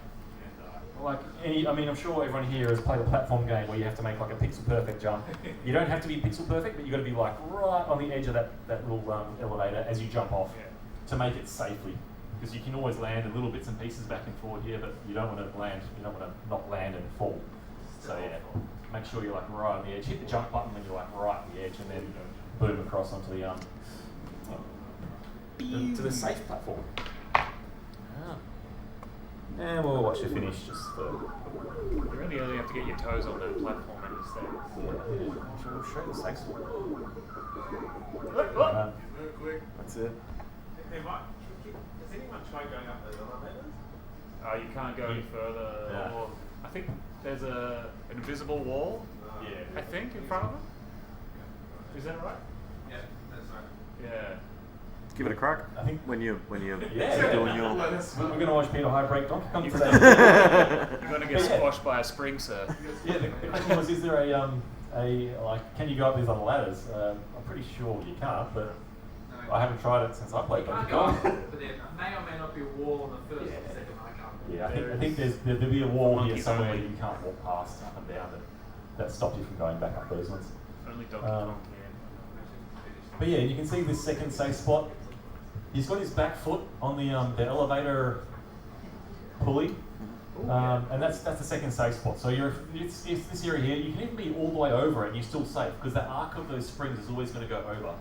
Speaker 1: sure everyone here has played a platform game where you have to make like a pixel perfect jump. You don't have to be pixel perfect, but you've got to be like right on the edge of that little elevator as you jump off to make it safely. Because you can always land in little bits and pieces back and forward here, but you don't want to not land and fall. So yeah, make sure you're like right on the edge. Hit the jump button when you're like right on the edge, and then boom across onto the to the safe platform. And we'll watch you finish just for...
Speaker 8: You really only have to get your toes on that platform and you stay.
Speaker 1: Yeah, we'll show the safe spot. That's it.
Speaker 4: Hey, Mike, has anyone tried going up those elevators?
Speaker 8: You can't go any further.
Speaker 1: Yeah.
Speaker 8: Or I think there's an invisible wall, I think, in front of it. Is that right?
Speaker 7: Yeah, that's right.
Speaker 8: Yeah.
Speaker 3: Give it a crack.
Speaker 1: I think
Speaker 3: when you're doing your.
Speaker 1: We're going to watch Peter High break Donkey Kong today.
Speaker 8: You're going to get squashed by a spring, sir.
Speaker 1: Yeah, the question was, is there can you go up these other ladders? I'm pretty sure you can't, but I haven't tried it since I played Donkey Kong.
Speaker 7: But there may or may not be a wall on the first and second icon.
Speaker 1: Yeah, I think there'll be a wall here somewhere you can't walk past up and down that stops you from going back up those ones.
Speaker 8: Only Donkey Kong can.
Speaker 1: But yeah, you can see this second safe spot. He's got his back foot on the elevator pulley, and that's the second safe spot. So it's this area here. You can even be all the way over it and you're still safe because the arc of those springs is always going to go over.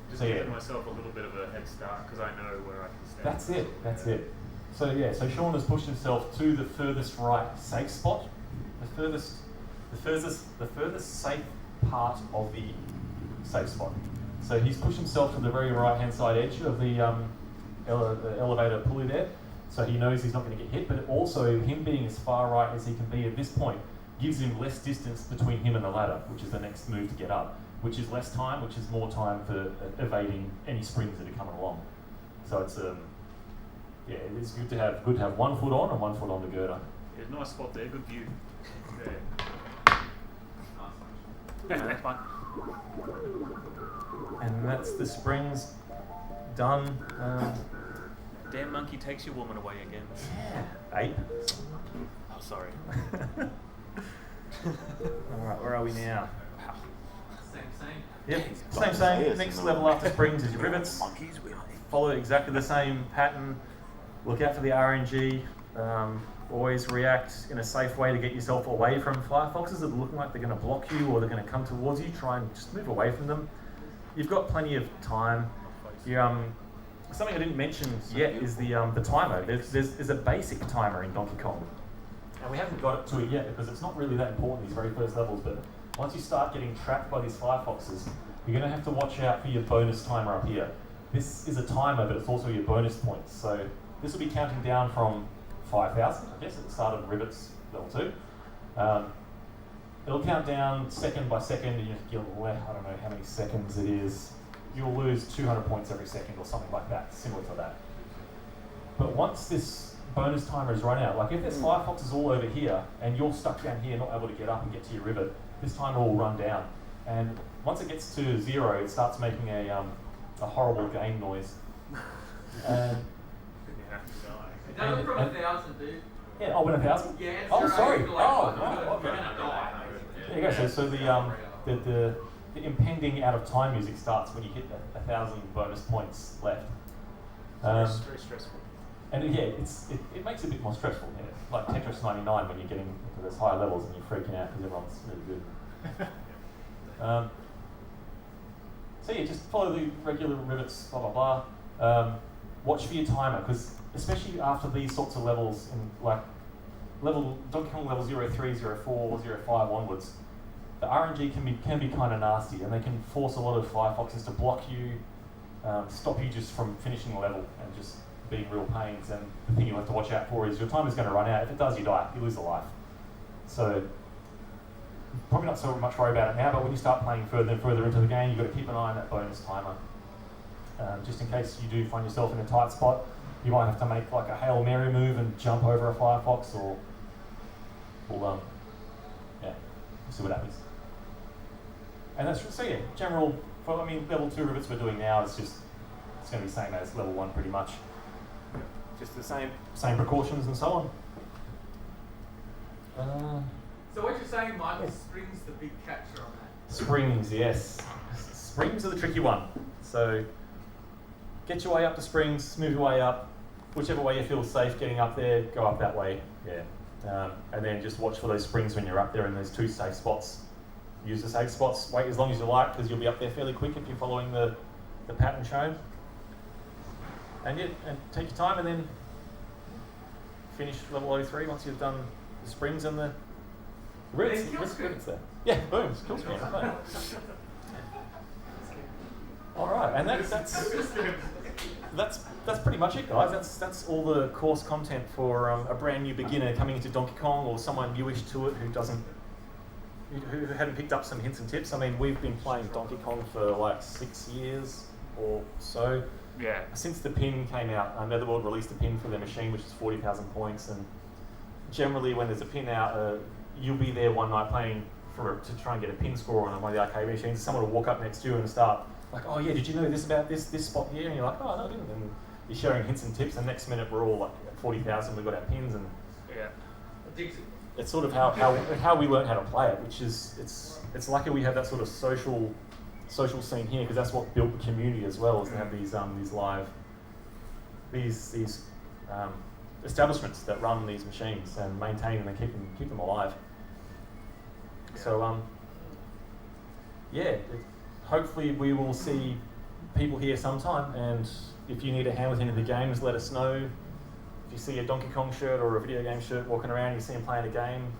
Speaker 8: Just giving myself a little bit of a head start because I know where I can stand.
Speaker 1: That's it. So yeah, so Sean has pushed himself to the furthest right safe spot, the furthest safe part of the safe spot. So he's pushed himself to the very right-hand side edge of the elevator pulley there, so he knows he's not going to get hit, but also him being as far right as he can be at this point gives him less distance between him and the ladder, which is the next move to get up, which is less time, which is more time for evading any springs that are coming along. So it's it's good to have 1 foot on and 1 foot on the girder.
Speaker 8: Yeah, nice spot there, good view.
Speaker 1: That's fine. And that's the springs done.
Speaker 8: Damn monkey takes your woman away again.
Speaker 1: Yeah. 8.
Speaker 8: Oh, sorry.
Speaker 1: Alright, where are we now?
Speaker 7: Same.
Speaker 1: Yep, same. Next level after springs is your rivets. Follow exactly the same pattern. Look out for the RNG. Always react in a safe way to get yourself away from firefoxes that are looking like they're going to block you or they're going to come towards you. Try and just move away from them. You've got plenty of time. Something I didn't mention yet is the timer. There's a basic timer in Donkey Kong. And we haven't got to it yet because it's not really that important, these very first levels, but once you start getting trapped by these firefoxes, you're going to have to watch out for your bonus timer up here. This is a timer, but it's also your bonus points. So this will be counting down from 5,000, I guess, at the start of Rivets level 2. It'll count down second by second, and I don't know how many seconds it is. You'll lose 200 points every second or something like that, similar to that. But once this bonus timer is run out, like if there's firefoxes all over here, and you're stuck down here, not able to get up and get to your rivet, this timer will run down. And once it gets to 0, it starts making a horrible game noise.
Speaker 7: Don't from 1,000, dude.
Speaker 1: Yeah, when 1,000?
Speaker 7: Yeah, it's
Speaker 1: oh,
Speaker 7: zero,
Speaker 1: sorry.
Speaker 7: you're like,
Speaker 1: Okay.
Speaker 7: you're gonna die.
Speaker 1: There you go. So the the impending out of time music starts when you hit 1,000 bonus points left.
Speaker 8: Very stressful.
Speaker 1: And it makes it a bit more stressful. Yeah. Like Tetris 99 when you're getting to those higher levels and you're freaking out because everyone's really good. So yeah, just follow the regular rivets, blah blah blah. Watch for your timer, because especially after these sorts of levels, in like Donkey Kong level 03, 04, 05 onwards, the RNG can be kind of nasty, and they can force a lot of Firefoxes to block you, stop you just from finishing the level, and just being real pains. And the thing you have to watch out for is your timer's going to run out. If it does, you die. You lose a life. So probably not so much worry about it now, but when you start playing further and further into the game, you've got to keep an eye on that bonus timer. Just in case you do find yourself in a tight spot, you might have to make like a Hail Mary move and jump over a Firefox, or we'll see what happens. And that's so yeah, general. Level 2 rivets we're doing now is just it's going to be the same as level 1 pretty much. Just the same precautions and so on.
Speaker 7: So what you're saying, Mike, is springs the big catcher on that?
Speaker 1: Springs, yes. Springs are the tricky one. So get your way up to springs, move your way up. Whichever way you feel safe getting up there, go up that way. Yeah. And then just watch for those springs when you're up there in those 2 safe spots. Use the safe spots, wait as long as you like, because you'll be up there fairly quick if you're following the pattern shown. And take your time and then finish level 03 once you've done the springs and the rivets there. Yeah, boom, kill screen. Right. All right, and that's pretty much it, guys. That's all the course content for a brand new beginner coming into Donkey Kong, or someone newish to it who hadn't picked up some hints and tips. I mean, we've been playing Donkey Kong for like 6 years or so.
Speaker 2: Yeah.
Speaker 1: Since the pin came out, Netherworld released a pin for their machine, which is 40,000 points. And generally, when there's a pin out, you'll be there one night playing to try and get a pin score on one of the arcade machines. Someone will walk up next to you and start like, "Oh yeah, did you know this about this spot here?" And you're like, "Oh no, I didn't." And you're sharing hints and tips. And next minute, we're all like at 40,000. We've got our pins, and it's sort of how we learn how to play it, which is it's lucky we have that sort of social scene here, because that's what built the community as well, is to have these establishments that run these machines and maintain them and keep them alive. So hopefully we will see people here sometime, and if you need a hand with any of the games, let us know. If you see a Donkey Kong shirt or a video game shirt walking around, you see them playing a game,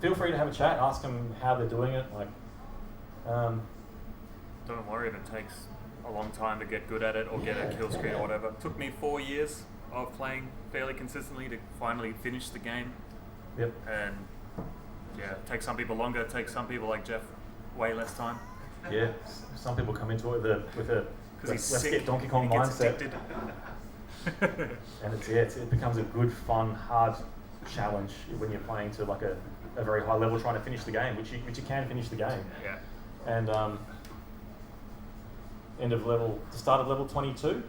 Speaker 1: feel free to have a chat, ask them how they're doing it.
Speaker 2: Don't worry if it takes a long time to get good at it or get a kill screen or whatever. It took me 4 years of playing fairly consistently to finally finish the game.
Speaker 1: Yep.
Speaker 2: And it takes some people longer, it takes some people like Jeff way less time.
Speaker 1: Yeah, some people come into it with a let's get Donkey Kong mindset. And it becomes a good, fun, hard challenge when you're playing to like a very high level, trying to finish the game, which you can finish the game.
Speaker 2: Yeah.
Speaker 1: And the start of level 22,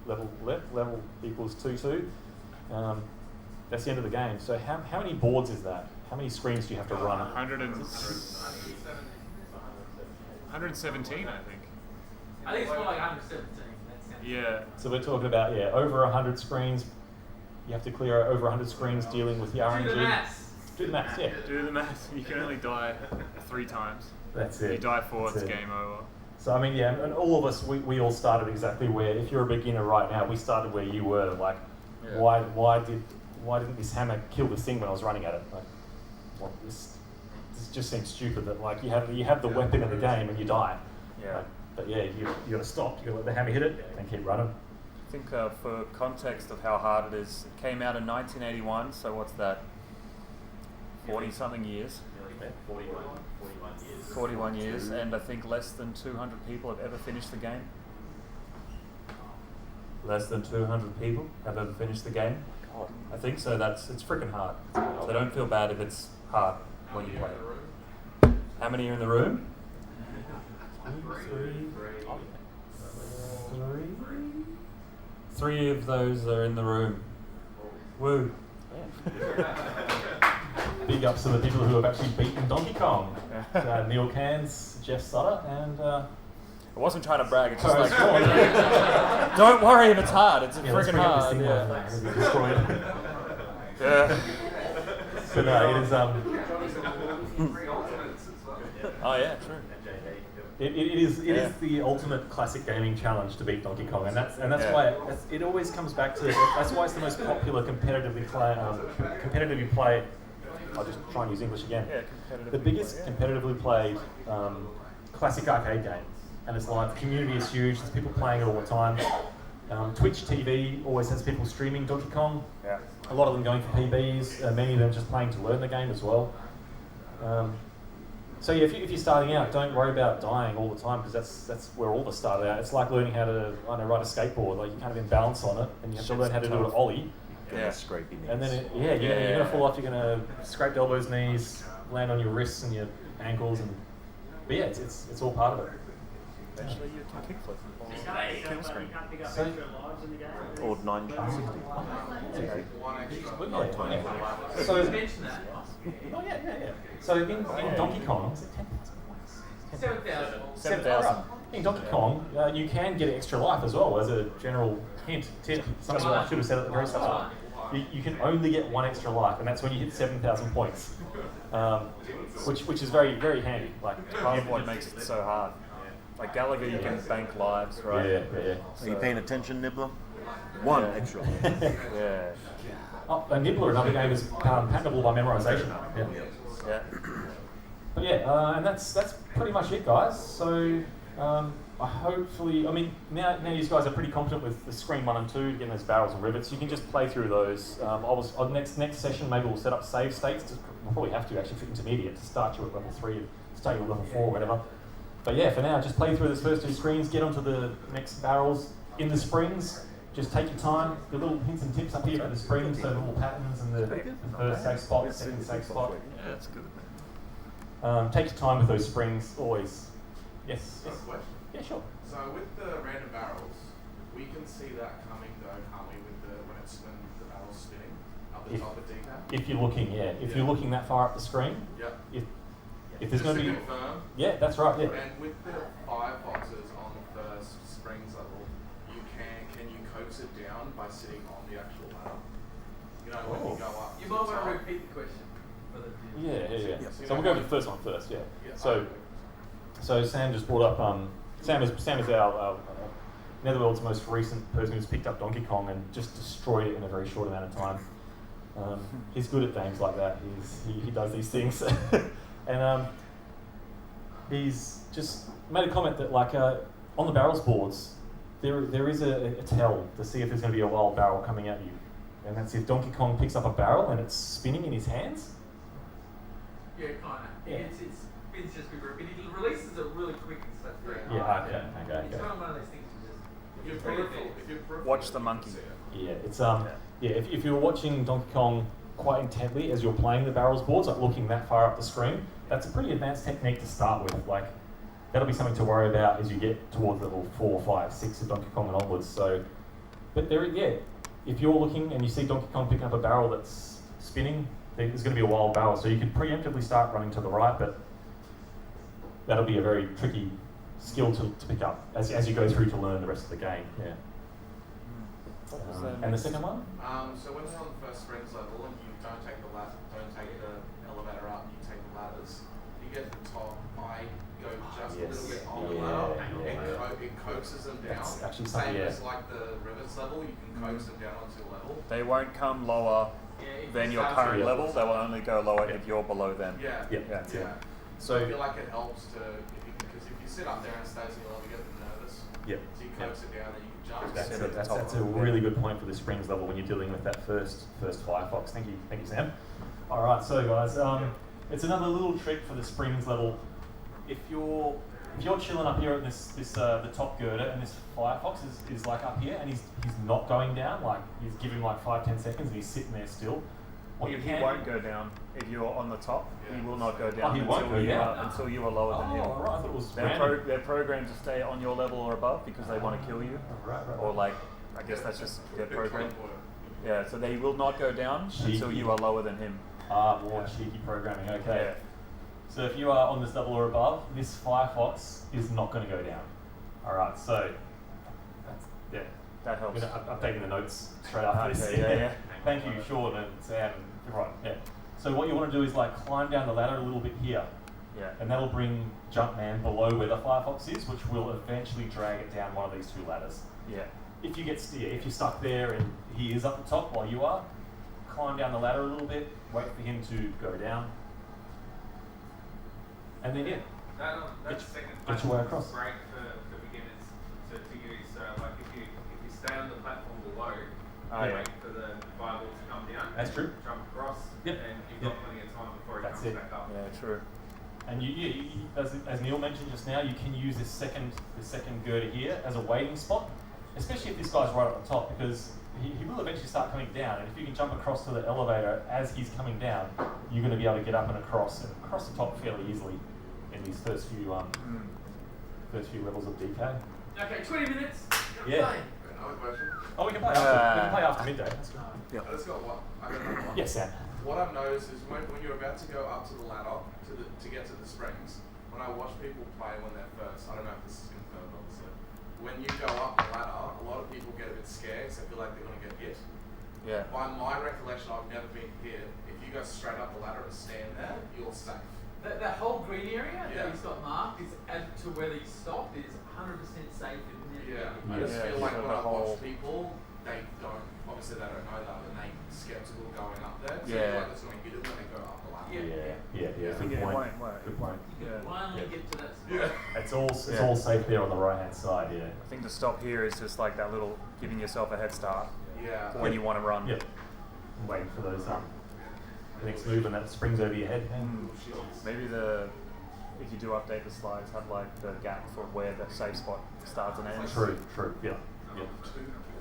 Speaker 1: level equals 2-2. That's the end of the game. So how many boards is that? How many screens do you have to run?
Speaker 2: 117, I think.
Speaker 7: I think it's more like 117.
Speaker 2: Yeah.
Speaker 1: So we're talking about over 100 screens. You have to clear over 100 screens dealing with the RNG.
Speaker 7: Do the maths.
Speaker 1: Do the maths, yeah.
Speaker 2: Do the maths. You can only die 3 times.
Speaker 1: That's it.
Speaker 2: You die 4,
Speaker 1: That's
Speaker 2: it's
Speaker 1: it.
Speaker 2: game over.
Speaker 1: So I mean, and all of us, we all started exactly where. If you're a beginner right now, we started where you were. Like, why didn't this hammer kill this thing when I was running at it? Like, well, this just seems stupid. That like you have the weapon in the game and you die.
Speaker 2: Yeah.
Speaker 1: Like, but you got to stop. You got to let the hammer hit it and keep running.
Speaker 2: I think for context of how hard it is, it came out in 1981. So what's that? 40-something years. 41 years, and I think less than 200 people have ever finished the game.
Speaker 1: Less than 200 people have ever finished the game.
Speaker 2: God.
Speaker 1: I think so. It's freaking hard. So don't feel bad if it's hard when you play it. How many are in the room? 3 of those are in the room. Woo. Big ups to the people who have actually beaten Donkey Kong. Neil Cairns, Jeff Sutter, and
Speaker 8: I wasn't trying to brag. It's just
Speaker 1: Sorry,
Speaker 8: like,
Speaker 1: it's
Speaker 8: don't worry if it's hard. It's
Speaker 1: yeah, let's
Speaker 8: freaking
Speaker 1: bring up this
Speaker 8: hard.
Speaker 1: thing
Speaker 8: Yeah.
Speaker 1: where it's gonna be destroyed.
Speaker 8: Yeah.
Speaker 1: But no, it is
Speaker 8: Oh yeah, true.
Speaker 1: it is the ultimate classic gaming challenge to beat Donkey Kong, and that's
Speaker 8: Yeah.
Speaker 1: why it always comes back to that's why it's the most popular competitively played. I'll just try and use English again.
Speaker 8: Yeah, competitive.
Speaker 1: The biggest competitively played classic arcade game, and it's like the community is huge. There's people playing it all the time. Twitch TV always has people streaming Donkey Kong.
Speaker 8: Yeah.
Speaker 1: A lot of them going for PBs. Many of them just playing to learn the game as well. So yeah, if you're starting out, don't worry about dying all the time, because that's where all of us started out. It's like learning how to ride a skateboard. Like you can't even balance on it, and you have to learn how to do an ollie.
Speaker 3: Yeah, scraping
Speaker 1: And then you're gonna fall off. You're gonna scrape elbows, knees, land on your wrists and your ankles, but yeah, it's all part of it.
Speaker 8: Eventually you can kickflip.
Speaker 6: Kill screen. You can't pick up
Speaker 1: So-
Speaker 6: extra lives in the game.
Speaker 3: Or 960.
Speaker 1: So,
Speaker 7: Mention that.
Speaker 1: oh yeah. So in Donkey Kong, is it
Speaker 7: 7,000.
Speaker 8: 7,000.
Speaker 1: in Donkey Kong, you can get extra life as well, as a general tip. Something I should have said at the very start. You can only get one extra life, and that's when you hit 7,000 points, which is very, very handy. Like,
Speaker 8: Part of what makes it so hard. Like Gallagher, you can bank lives, right?
Speaker 1: yeah.
Speaker 3: Are you paying attention, Nibbler? One extra.
Speaker 8: Yeah.
Speaker 1: Oh, and Nibbler, another game, is patentable by memorization.
Speaker 8: Yeah.
Speaker 1: But yeah, and that's pretty much it, guys. So hopefully, I mean, now you guys are pretty competent with the screen 1 and 2, getting those barrels and rivets. You can just play through those. Next session, maybe we'll set up save states. We'll probably have to actually for intermediate to start you at level 3, start you at level 4, or whatever. But yeah, for now, just play through those first 2 screens, get onto the next barrels in the springs. Just take your time. The little hints and tips up here for the springs, so the little patterns and the first safe spot, the second safe spot.
Speaker 3: Yeah, that's good.
Speaker 1: Take your time with those springs, always. Yes.
Speaker 10: Got a question.
Speaker 1: Yeah, sure.
Speaker 10: So with the random barrels, we can see that coming though, can't we? When the barrel's spinning up the top of decaf.
Speaker 1: If you're looking, if you're looking that far up the screen,
Speaker 10: Yep.
Speaker 1: if there's
Speaker 10: Just
Speaker 1: going to
Speaker 10: to
Speaker 1: be,
Speaker 10: confirm.
Speaker 1: yeah, that's right. Yeah.
Speaker 10: And with the fireboxes on the first springs level, can you coax it down by sitting on the actual barrel? You know, when you go up.
Speaker 7: You
Speaker 10: to
Speaker 7: might
Speaker 10: the
Speaker 7: want to
Speaker 10: top.
Speaker 7: repeat the question. For the
Speaker 1: Yeah.
Speaker 10: So
Speaker 1: So we'll go with the first one first. Yeah.
Speaker 10: Yeah.
Speaker 1: So Sam just brought up. Sam is our Netherworld's most recent person who's picked up Donkey Kong and just destroyed it in a very short amount of time. He's good at games like that. He does these things, and he's just made a comment that like on the barrels boards, there is a tell to see if there's going to be a wild barrel coming at you, and that's if Donkey Kong picks up a barrel and it's spinning in his hands.
Speaker 7: Yeah, kind of.
Speaker 1: Yeah.
Speaker 7: It's just been but it releases it really quick and stuff.
Speaker 1: Yeah. Okay.
Speaker 7: It's kind of one of those things you just.
Speaker 10: If you're peripheral,
Speaker 8: Watch the monkey.
Speaker 1: Yeah, it's if you're watching Donkey Kong quite intently as you're playing the barrels boards, like looking that far up the screen, that's a pretty advanced technique to start with. Like that'll be something to worry about as you get towards level 4, 5, 6 of Donkey Kong and onwards. So, but if you're looking and you see Donkey Kong picking up a barrel that's spinning, there's going to be a wild barrel. So you could preemptively start running to the right, but that'll be a very tricky skill to pick up as you go through to learn the rest of the game. Yeah. And the second one?
Speaker 10: So when you're on the first springs level and you don't take the elevator up, you take the ladders. You get to the top. I go just a little bit on the ladder. It coaxes them down.
Speaker 1: That's actually
Speaker 10: Same
Speaker 1: something,
Speaker 10: as like the rivets level, you can coax them down onto a level.
Speaker 8: They won't come lower than your current level. They will only go lower if you're below them.
Speaker 10: Yeah.
Speaker 1: Yeah.
Speaker 10: So I feel like it helps because if you sit up there and it stays in your level, you get nervous.
Speaker 1: Yep.
Speaker 10: So you coax it down and you can jump.
Speaker 1: That's a really good point for the springs level when you're dealing with that first Firefox. Thank you, Sam. All right, so guys, it's another little trick for the springs level. If you're chilling up here at the top girder and this Firefox is like up here and he's not going down, like he's giving like 5-10 seconds and he's sitting there still.
Speaker 8: He won't go down if you're on the top. He will not go down
Speaker 1: he won't go down?
Speaker 8: until you are lower than him.
Speaker 1: Oh, right, I thought it was
Speaker 8: They're programmed to stay on your level or above because they want to kill you.
Speaker 1: Right.
Speaker 8: Or like, I guess that's just their program. Yeah, so they will not go down until you are lower than him.
Speaker 1: More cheeky programming. Okay. So if you are on this level or above, this Firefox is not going to go down. All right, so that's, yeah,
Speaker 2: That helps.
Speaker 1: I'm updating the notes straight after this.
Speaker 2: Yeah.
Speaker 1: Thank you, Sean and Sam. Right, yeah. So what you want to do is like climb down the ladder a little bit here.
Speaker 2: Yeah.
Speaker 1: And that'll bring Jumpman below where the Firefox is, which will eventually drag it down one of these two ladders.
Speaker 2: Yeah.
Speaker 1: If you get if you're stuck there and he is up the top while you are, climb down the ladder a little bit, wait for him to go down, and then
Speaker 4: That second
Speaker 1: get your way across.
Speaker 4: is great for beginners to use. So like if you stay on the platform below, wait for the fireball to come down.
Speaker 1: That's true.
Speaker 4: Jump across,
Speaker 1: Yep.
Speaker 4: and you've got plenty of time before it
Speaker 1: That's
Speaker 4: comes
Speaker 1: it.
Speaker 4: back up.
Speaker 2: Yeah, true.
Speaker 1: And you as Neil mentioned just now, you can use this second girder here as a waiting spot, especially if this guy's right at the top, because he will eventually start coming down. And if you can jump across to the elevator as he's coming down, you're going to be able to get up and across the top fairly easily in these first few levels of DK.
Speaker 7: Okay, 20 minutes.
Speaker 1: Yeah.
Speaker 10: Another question.
Speaker 1: Oh, we can play after midday. That's good.
Speaker 10: I just got one. I got another one.
Speaker 1: Yes, Sam.
Speaker 10: What I've noticed is when you're about to go up to the ladder to get to the springs, when I watch people play when they're first, I don't know if this is confirmed obviously, when you go up the ladder, a lot of people get a bit scared because they feel like they're going to get hit.
Speaker 2: Yeah.
Speaker 10: By my recollection, I've never been hit. If you go straight up the ladder and stand there, you're safe.
Speaker 7: That whole green area
Speaker 10: Yeah.
Speaker 7: that he's got marked is to where he stopped is 100% safe.
Speaker 10: Yeah, I just feel like when I watch people, they don't, obviously they don't know that, and they skeptical going up there. So I feel like it's going to hit them when they go up the ladder.
Speaker 1: Yeah. Good
Speaker 2: Yeah,
Speaker 1: point.
Speaker 2: won't.
Speaker 1: Good point.
Speaker 7: Finally get to that spot.
Speaker 10: Yeah.
Speaker 1: It's all safe there on the right hand side. Yeah.
Speaker 2: I think the stop here is just like that little giving yourself a head start
Speaker 10: Yeah.
Speaker 2: for when you want to run.
Speaker 1: Yep. I'm waiting for those the next move and that springs over your head.
Speaker 2: Maybe if you do update the slides, have like the gap for where the safe spot starts and ends.
Speaker 1: True. Yeah.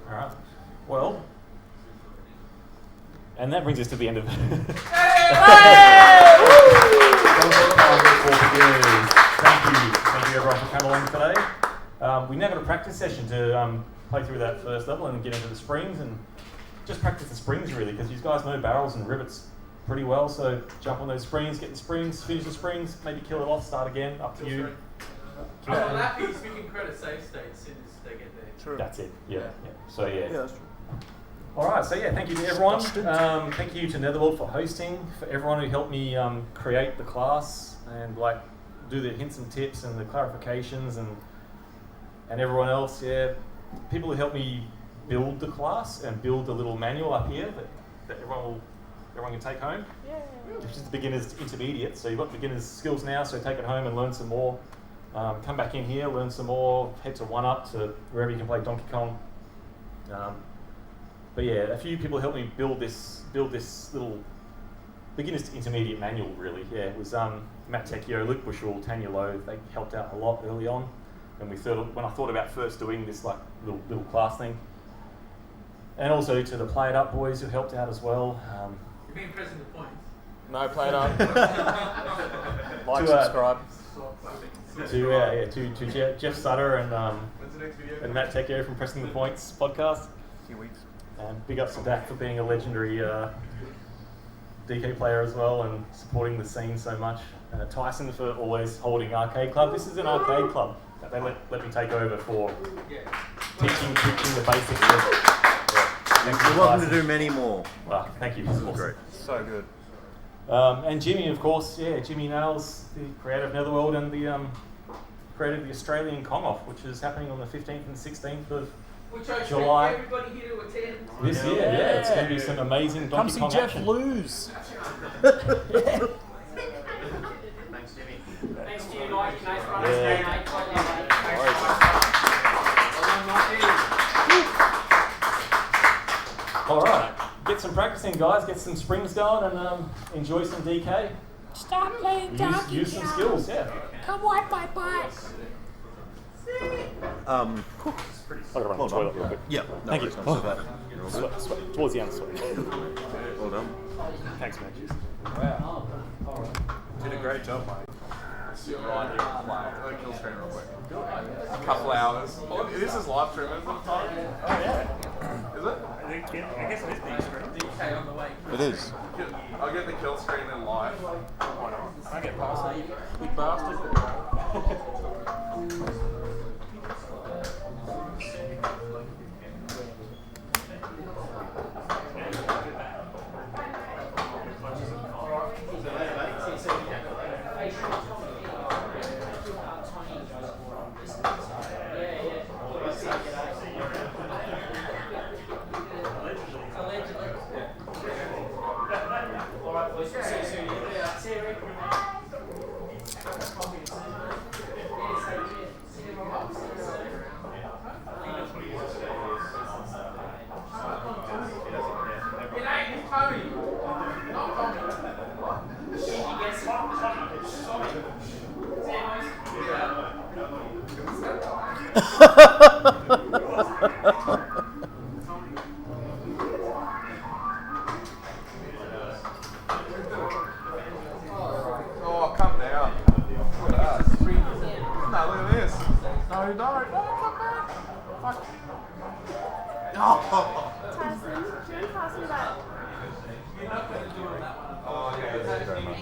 Speaker 1: All right. Well, and that brings us to the end of. Thank you everyone for coming along today. We now got a practice session to play through that first level and get into the springs and just practice the springs really, because you guys know barrels and rivets pretty well. So jump on those springs, get the springs, finish the springs, maybe kill it off, start again, up to you.
Speaker 7: I'm happy we can credit save state as soon as they get there.
Speaker 2: True.
Speaker 1: That's it. Yeah. So yeah.
Speaker 3: that's true.
Speaker 1: All right. So yeah, thank you to everyone. Thank you to Netherworld for hosting, for everyone who helped me create the class and like do the hints and tips and the clarifications and everyone else. Yeah, people who helped me build the class and build the little manual up here that everyone can take home. Which is the beginners to intermediate. So you've got beginners skills now. So take it home and learn some more. Come back in here, learn some more. Head to 1UP to wherever you can play Donkey Kong. But yeah, a few people helped me build this little beginners to intermediate manual. Really, yeah, it was Matt Tecchio, Luke Bushell, Tanya Lowe. They helped out a lot early on, and when I thought about first doing this like little class thing, and also to the Play It Up boys who helped out as well.
Speaker 7: You're being pressing the points.
Speaker 2: No, play it up. Like, subscribe.
Speaker 1: To Jeff Sutter and
Speaker 10: When's the next video?
Speaker 1: and Matt Tecchio from Pressing the Points podcast.
Speaker 2: A few weeks.
Speaker 1: And big ups to Dak for being a legendary DK player as well and supporting the scene so much. Tyson for always holding Arcade Club. This is an arcade club that they let me take over for teaching the basics of.
Speaker 3: You're welcome to do many more.
Speaker 1: Well, thank you. This is
Speaker 3: Great.
Speaker 2: So good.
Speaker 1: And Jimmy, of course, Jimmy Nails, the creator of Netherworld and the creator of the Australian Kong Off, which is happening on the 15th and 16th of
Speaker 7: Which I expect
Speaker 1: July.
Speaker 7: everybody here to attend.
Speaker 1: This year. Yeah, it's going to be some amazing
Speaker 2: Come
Speaker 1: Donkey
Speaker 2: see
Speaker 1: Kong
Speaker 2: Jeff
Speaker 1: action.
Speaker 2: lose.
Speaker 5: Thanks, Jimmy.
Speaker 7: Thanks to you, Mikey. Nice run.
Speaker 1: Yeah. All right, get some practicing, guys. Get some springs going and enjoy some DK.
Speaker 11: Stop playing Donkey
Speaker 1: Use some
Speaker 11: Kong.
Speaker 1: skills, yeah.
Speaker 11: Come wipe my butt.
Speaker 1: I'll go run to the toilet real quick.
Speaker 3: Yeah. No
Speaker 1: Thank you.
Speaker 3: worries, not so bad. You're all good.
Speaker 1: Sweat. Towards the end, sweat.
Speaker 3: Well done.
Speaker 1: Thanks, man.
Speaker 9: Wow. Did a great job, mate. Right here, play. Kill screen real quick. A couple hours. Oh, this is live stream, isn't it?
Speaker 2: Oh, yeah.
Speaker 9: Is it?
Speaker 2: I guess it is being streamed.
Speaker 7: Okay, on the way.
Speaker 3: It is.
Speaker 10: I'll get the kill screen in live.
Speaker 8: I get past that, you big bastard.
Speaker 10: Oh, come down. Look at that. No, look at this. No, come back. Fuck. Oh.
Speaker 12: Tyson, do you want to pass me that?
Speaker 10: Oh, okay. Thank you very much.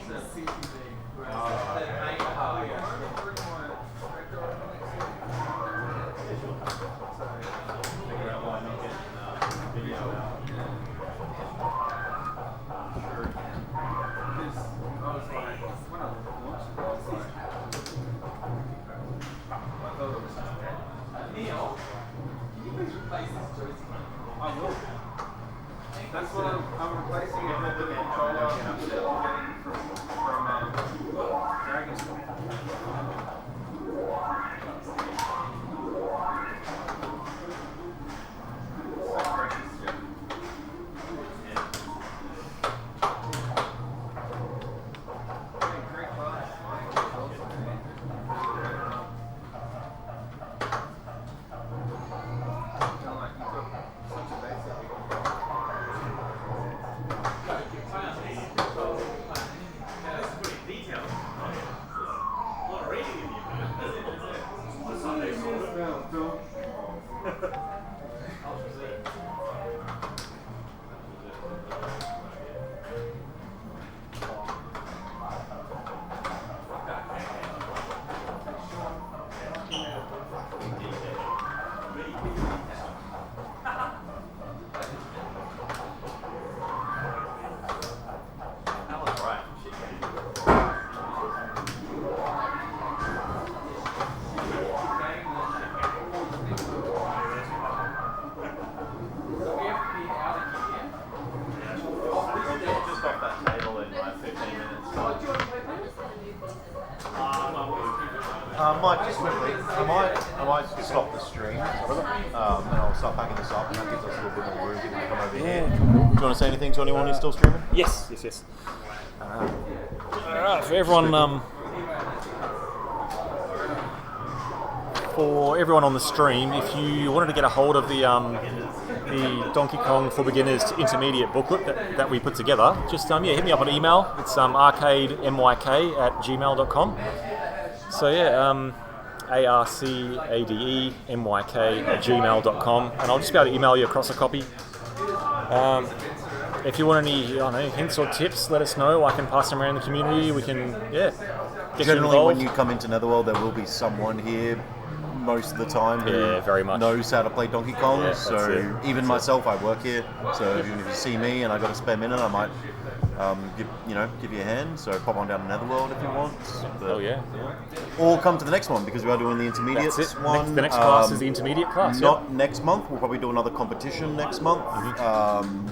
Speaker 4: That's what I'm replacing it with the controller that I'm getting from Dragon's.
Speaker 3: Mike, just quickly, I might stop the stream, and I'll start packing this up, and that gives us a little bit more room to come over here. Do you want to say anything to anyone who's still streaming?
Speaker 1: Yes. Alright, for everyone on the stream, if you wanted to get a hold of the Donkey Kong for Beginners Intermediate booklet that we put together, just hit me up on email. It's arcademyk@gmail.com. So arcademyk@gmail.com, and I'll just be able to email you across a copy. If you want any, hints or tips, let us know. I can pass them around the community. We can, get
Speaker 3: Generally,
Speaker 1: you
Speaker 3: when you come into Netherworld, there will be someone here most of the time who
Speaker 1: very much
Speaker 3: knows how to play Donkey Kong.
Speaker 1: Yeah,
Speaker 3: so even myself, I work here. So even if you see me and I got a spare minute, I might give you a hand. So pop on down to Netherworld if you want. But, or come to the next one because we are doing the intermediate one.
Speaker 1: The next class is the intermediate class.
Speaker 3: Not next month. We'll probably do another competition next month.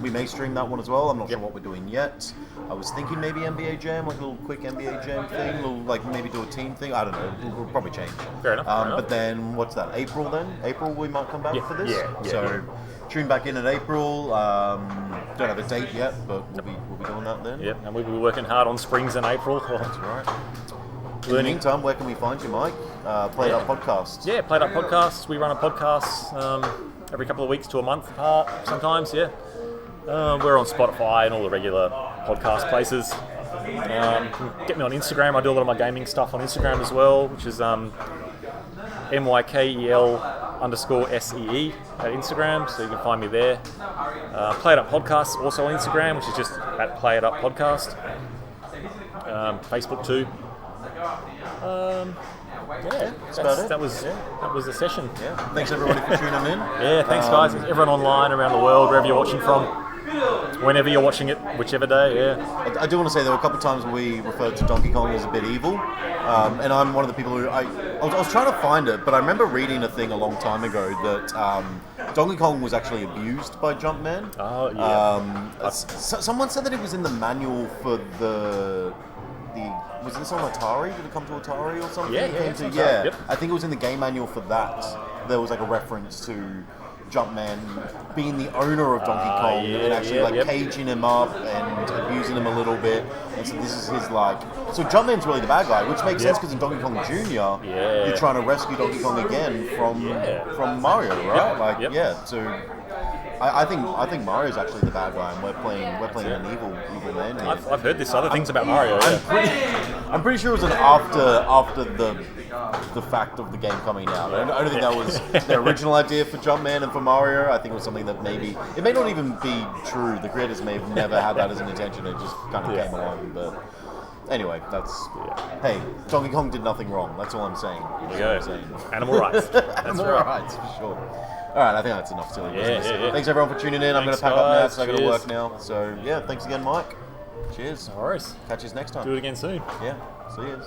Speaker 3: We may stream that one as well. I'm not sure what we're doing yet. I was thinking maybe NBA Jam, like a little quick NBA Jam thing. Maybe do a team thing. I don't know. We'll probably change.
Speaker 1: Fair enough.
Speaker 3: But then what's that? April then? April we might come back for this. Tune back in April. Don't have a date yet, but we'll be doing that then.
Speaker 1: Yep, and we'll be working hard on Springs in April.
Speaker 3: That's right. In the meantime, where can we find you, Mike? Played Up Podcasts.
Speaker 1: Yeah, Played Up Podcasts. We run a podcast every couple of weeks to a month apart sometimes, we're on Spotify and all the regular podcast places. You can get me on Instagram. I do a lot of my gaming stuff on Instagram as well, which is MYKEL_SEE at Instagram, so you can find me there. Play It Up Podcast, also on Instagram, which is just at Play It Up Podcast. Facebook too.
Speaker 3: That's about it.
Speaker 1: That was the session.
Speaker 3: Yeah. Thanks everybody for tuning in.
Speaker 1: Yeah, thanks guys. Everyone online around the world, wherever you're watching from, whenever you're watching it, whichever day. Yeah.
Speaker 3: I do want to say there were a couple of times we referred to Donkey Kong as a bit evil, and I'm one of the people who I was trying to find it, but I remember reading a thing a long time ago that Donkey Kong was actually abused by Jumpman.
Speaker 1: Oh yeah.
Speaker 3: Someone said that it was in the manual for the was this on Atari? Did it come to Atari or something?
Speaker 1: Yeah. Yep.
Speaker 3: I think it was in the game manual for that. There was like a reference to Jumpman being the owner of Donkey Kong and actually caging him up and abusing him a little bit. And so this is his so Jumpman's really the bad guy, which makes sense because in Donkey Kong Jr. You're trying to rescue Donkey Kong again from Mario, right? So I think Mario's actually the bad guy, and we're playing an evil man here.
Speaker 1: I've heard this other things about Mario.
Speaker 3: I'm pretty sure it was after the fact of the game coming out. I don't think that was the original idea for Jumpman and for Mario. I think it was something that it may not even be true. The creators may have never had that as an intention. It just kind of came along. But anyway, hey, Donkey Kong did nothing wrong. That's all I'm saying.
Speaker 1: There you go. Animal rights.
Speaker 3: Animal rights for sure. All right, I think that's enough silly business. Thanks everyone for tuning in. I'm going to pack up now because I got to work now. So yeah, thanks again, Mike. Cheers.
Speaker 1: No worries.
Speaker 3: Catch you next time.
Speaker 1: Do it again soon.
Speaker 3: Yeah. See you.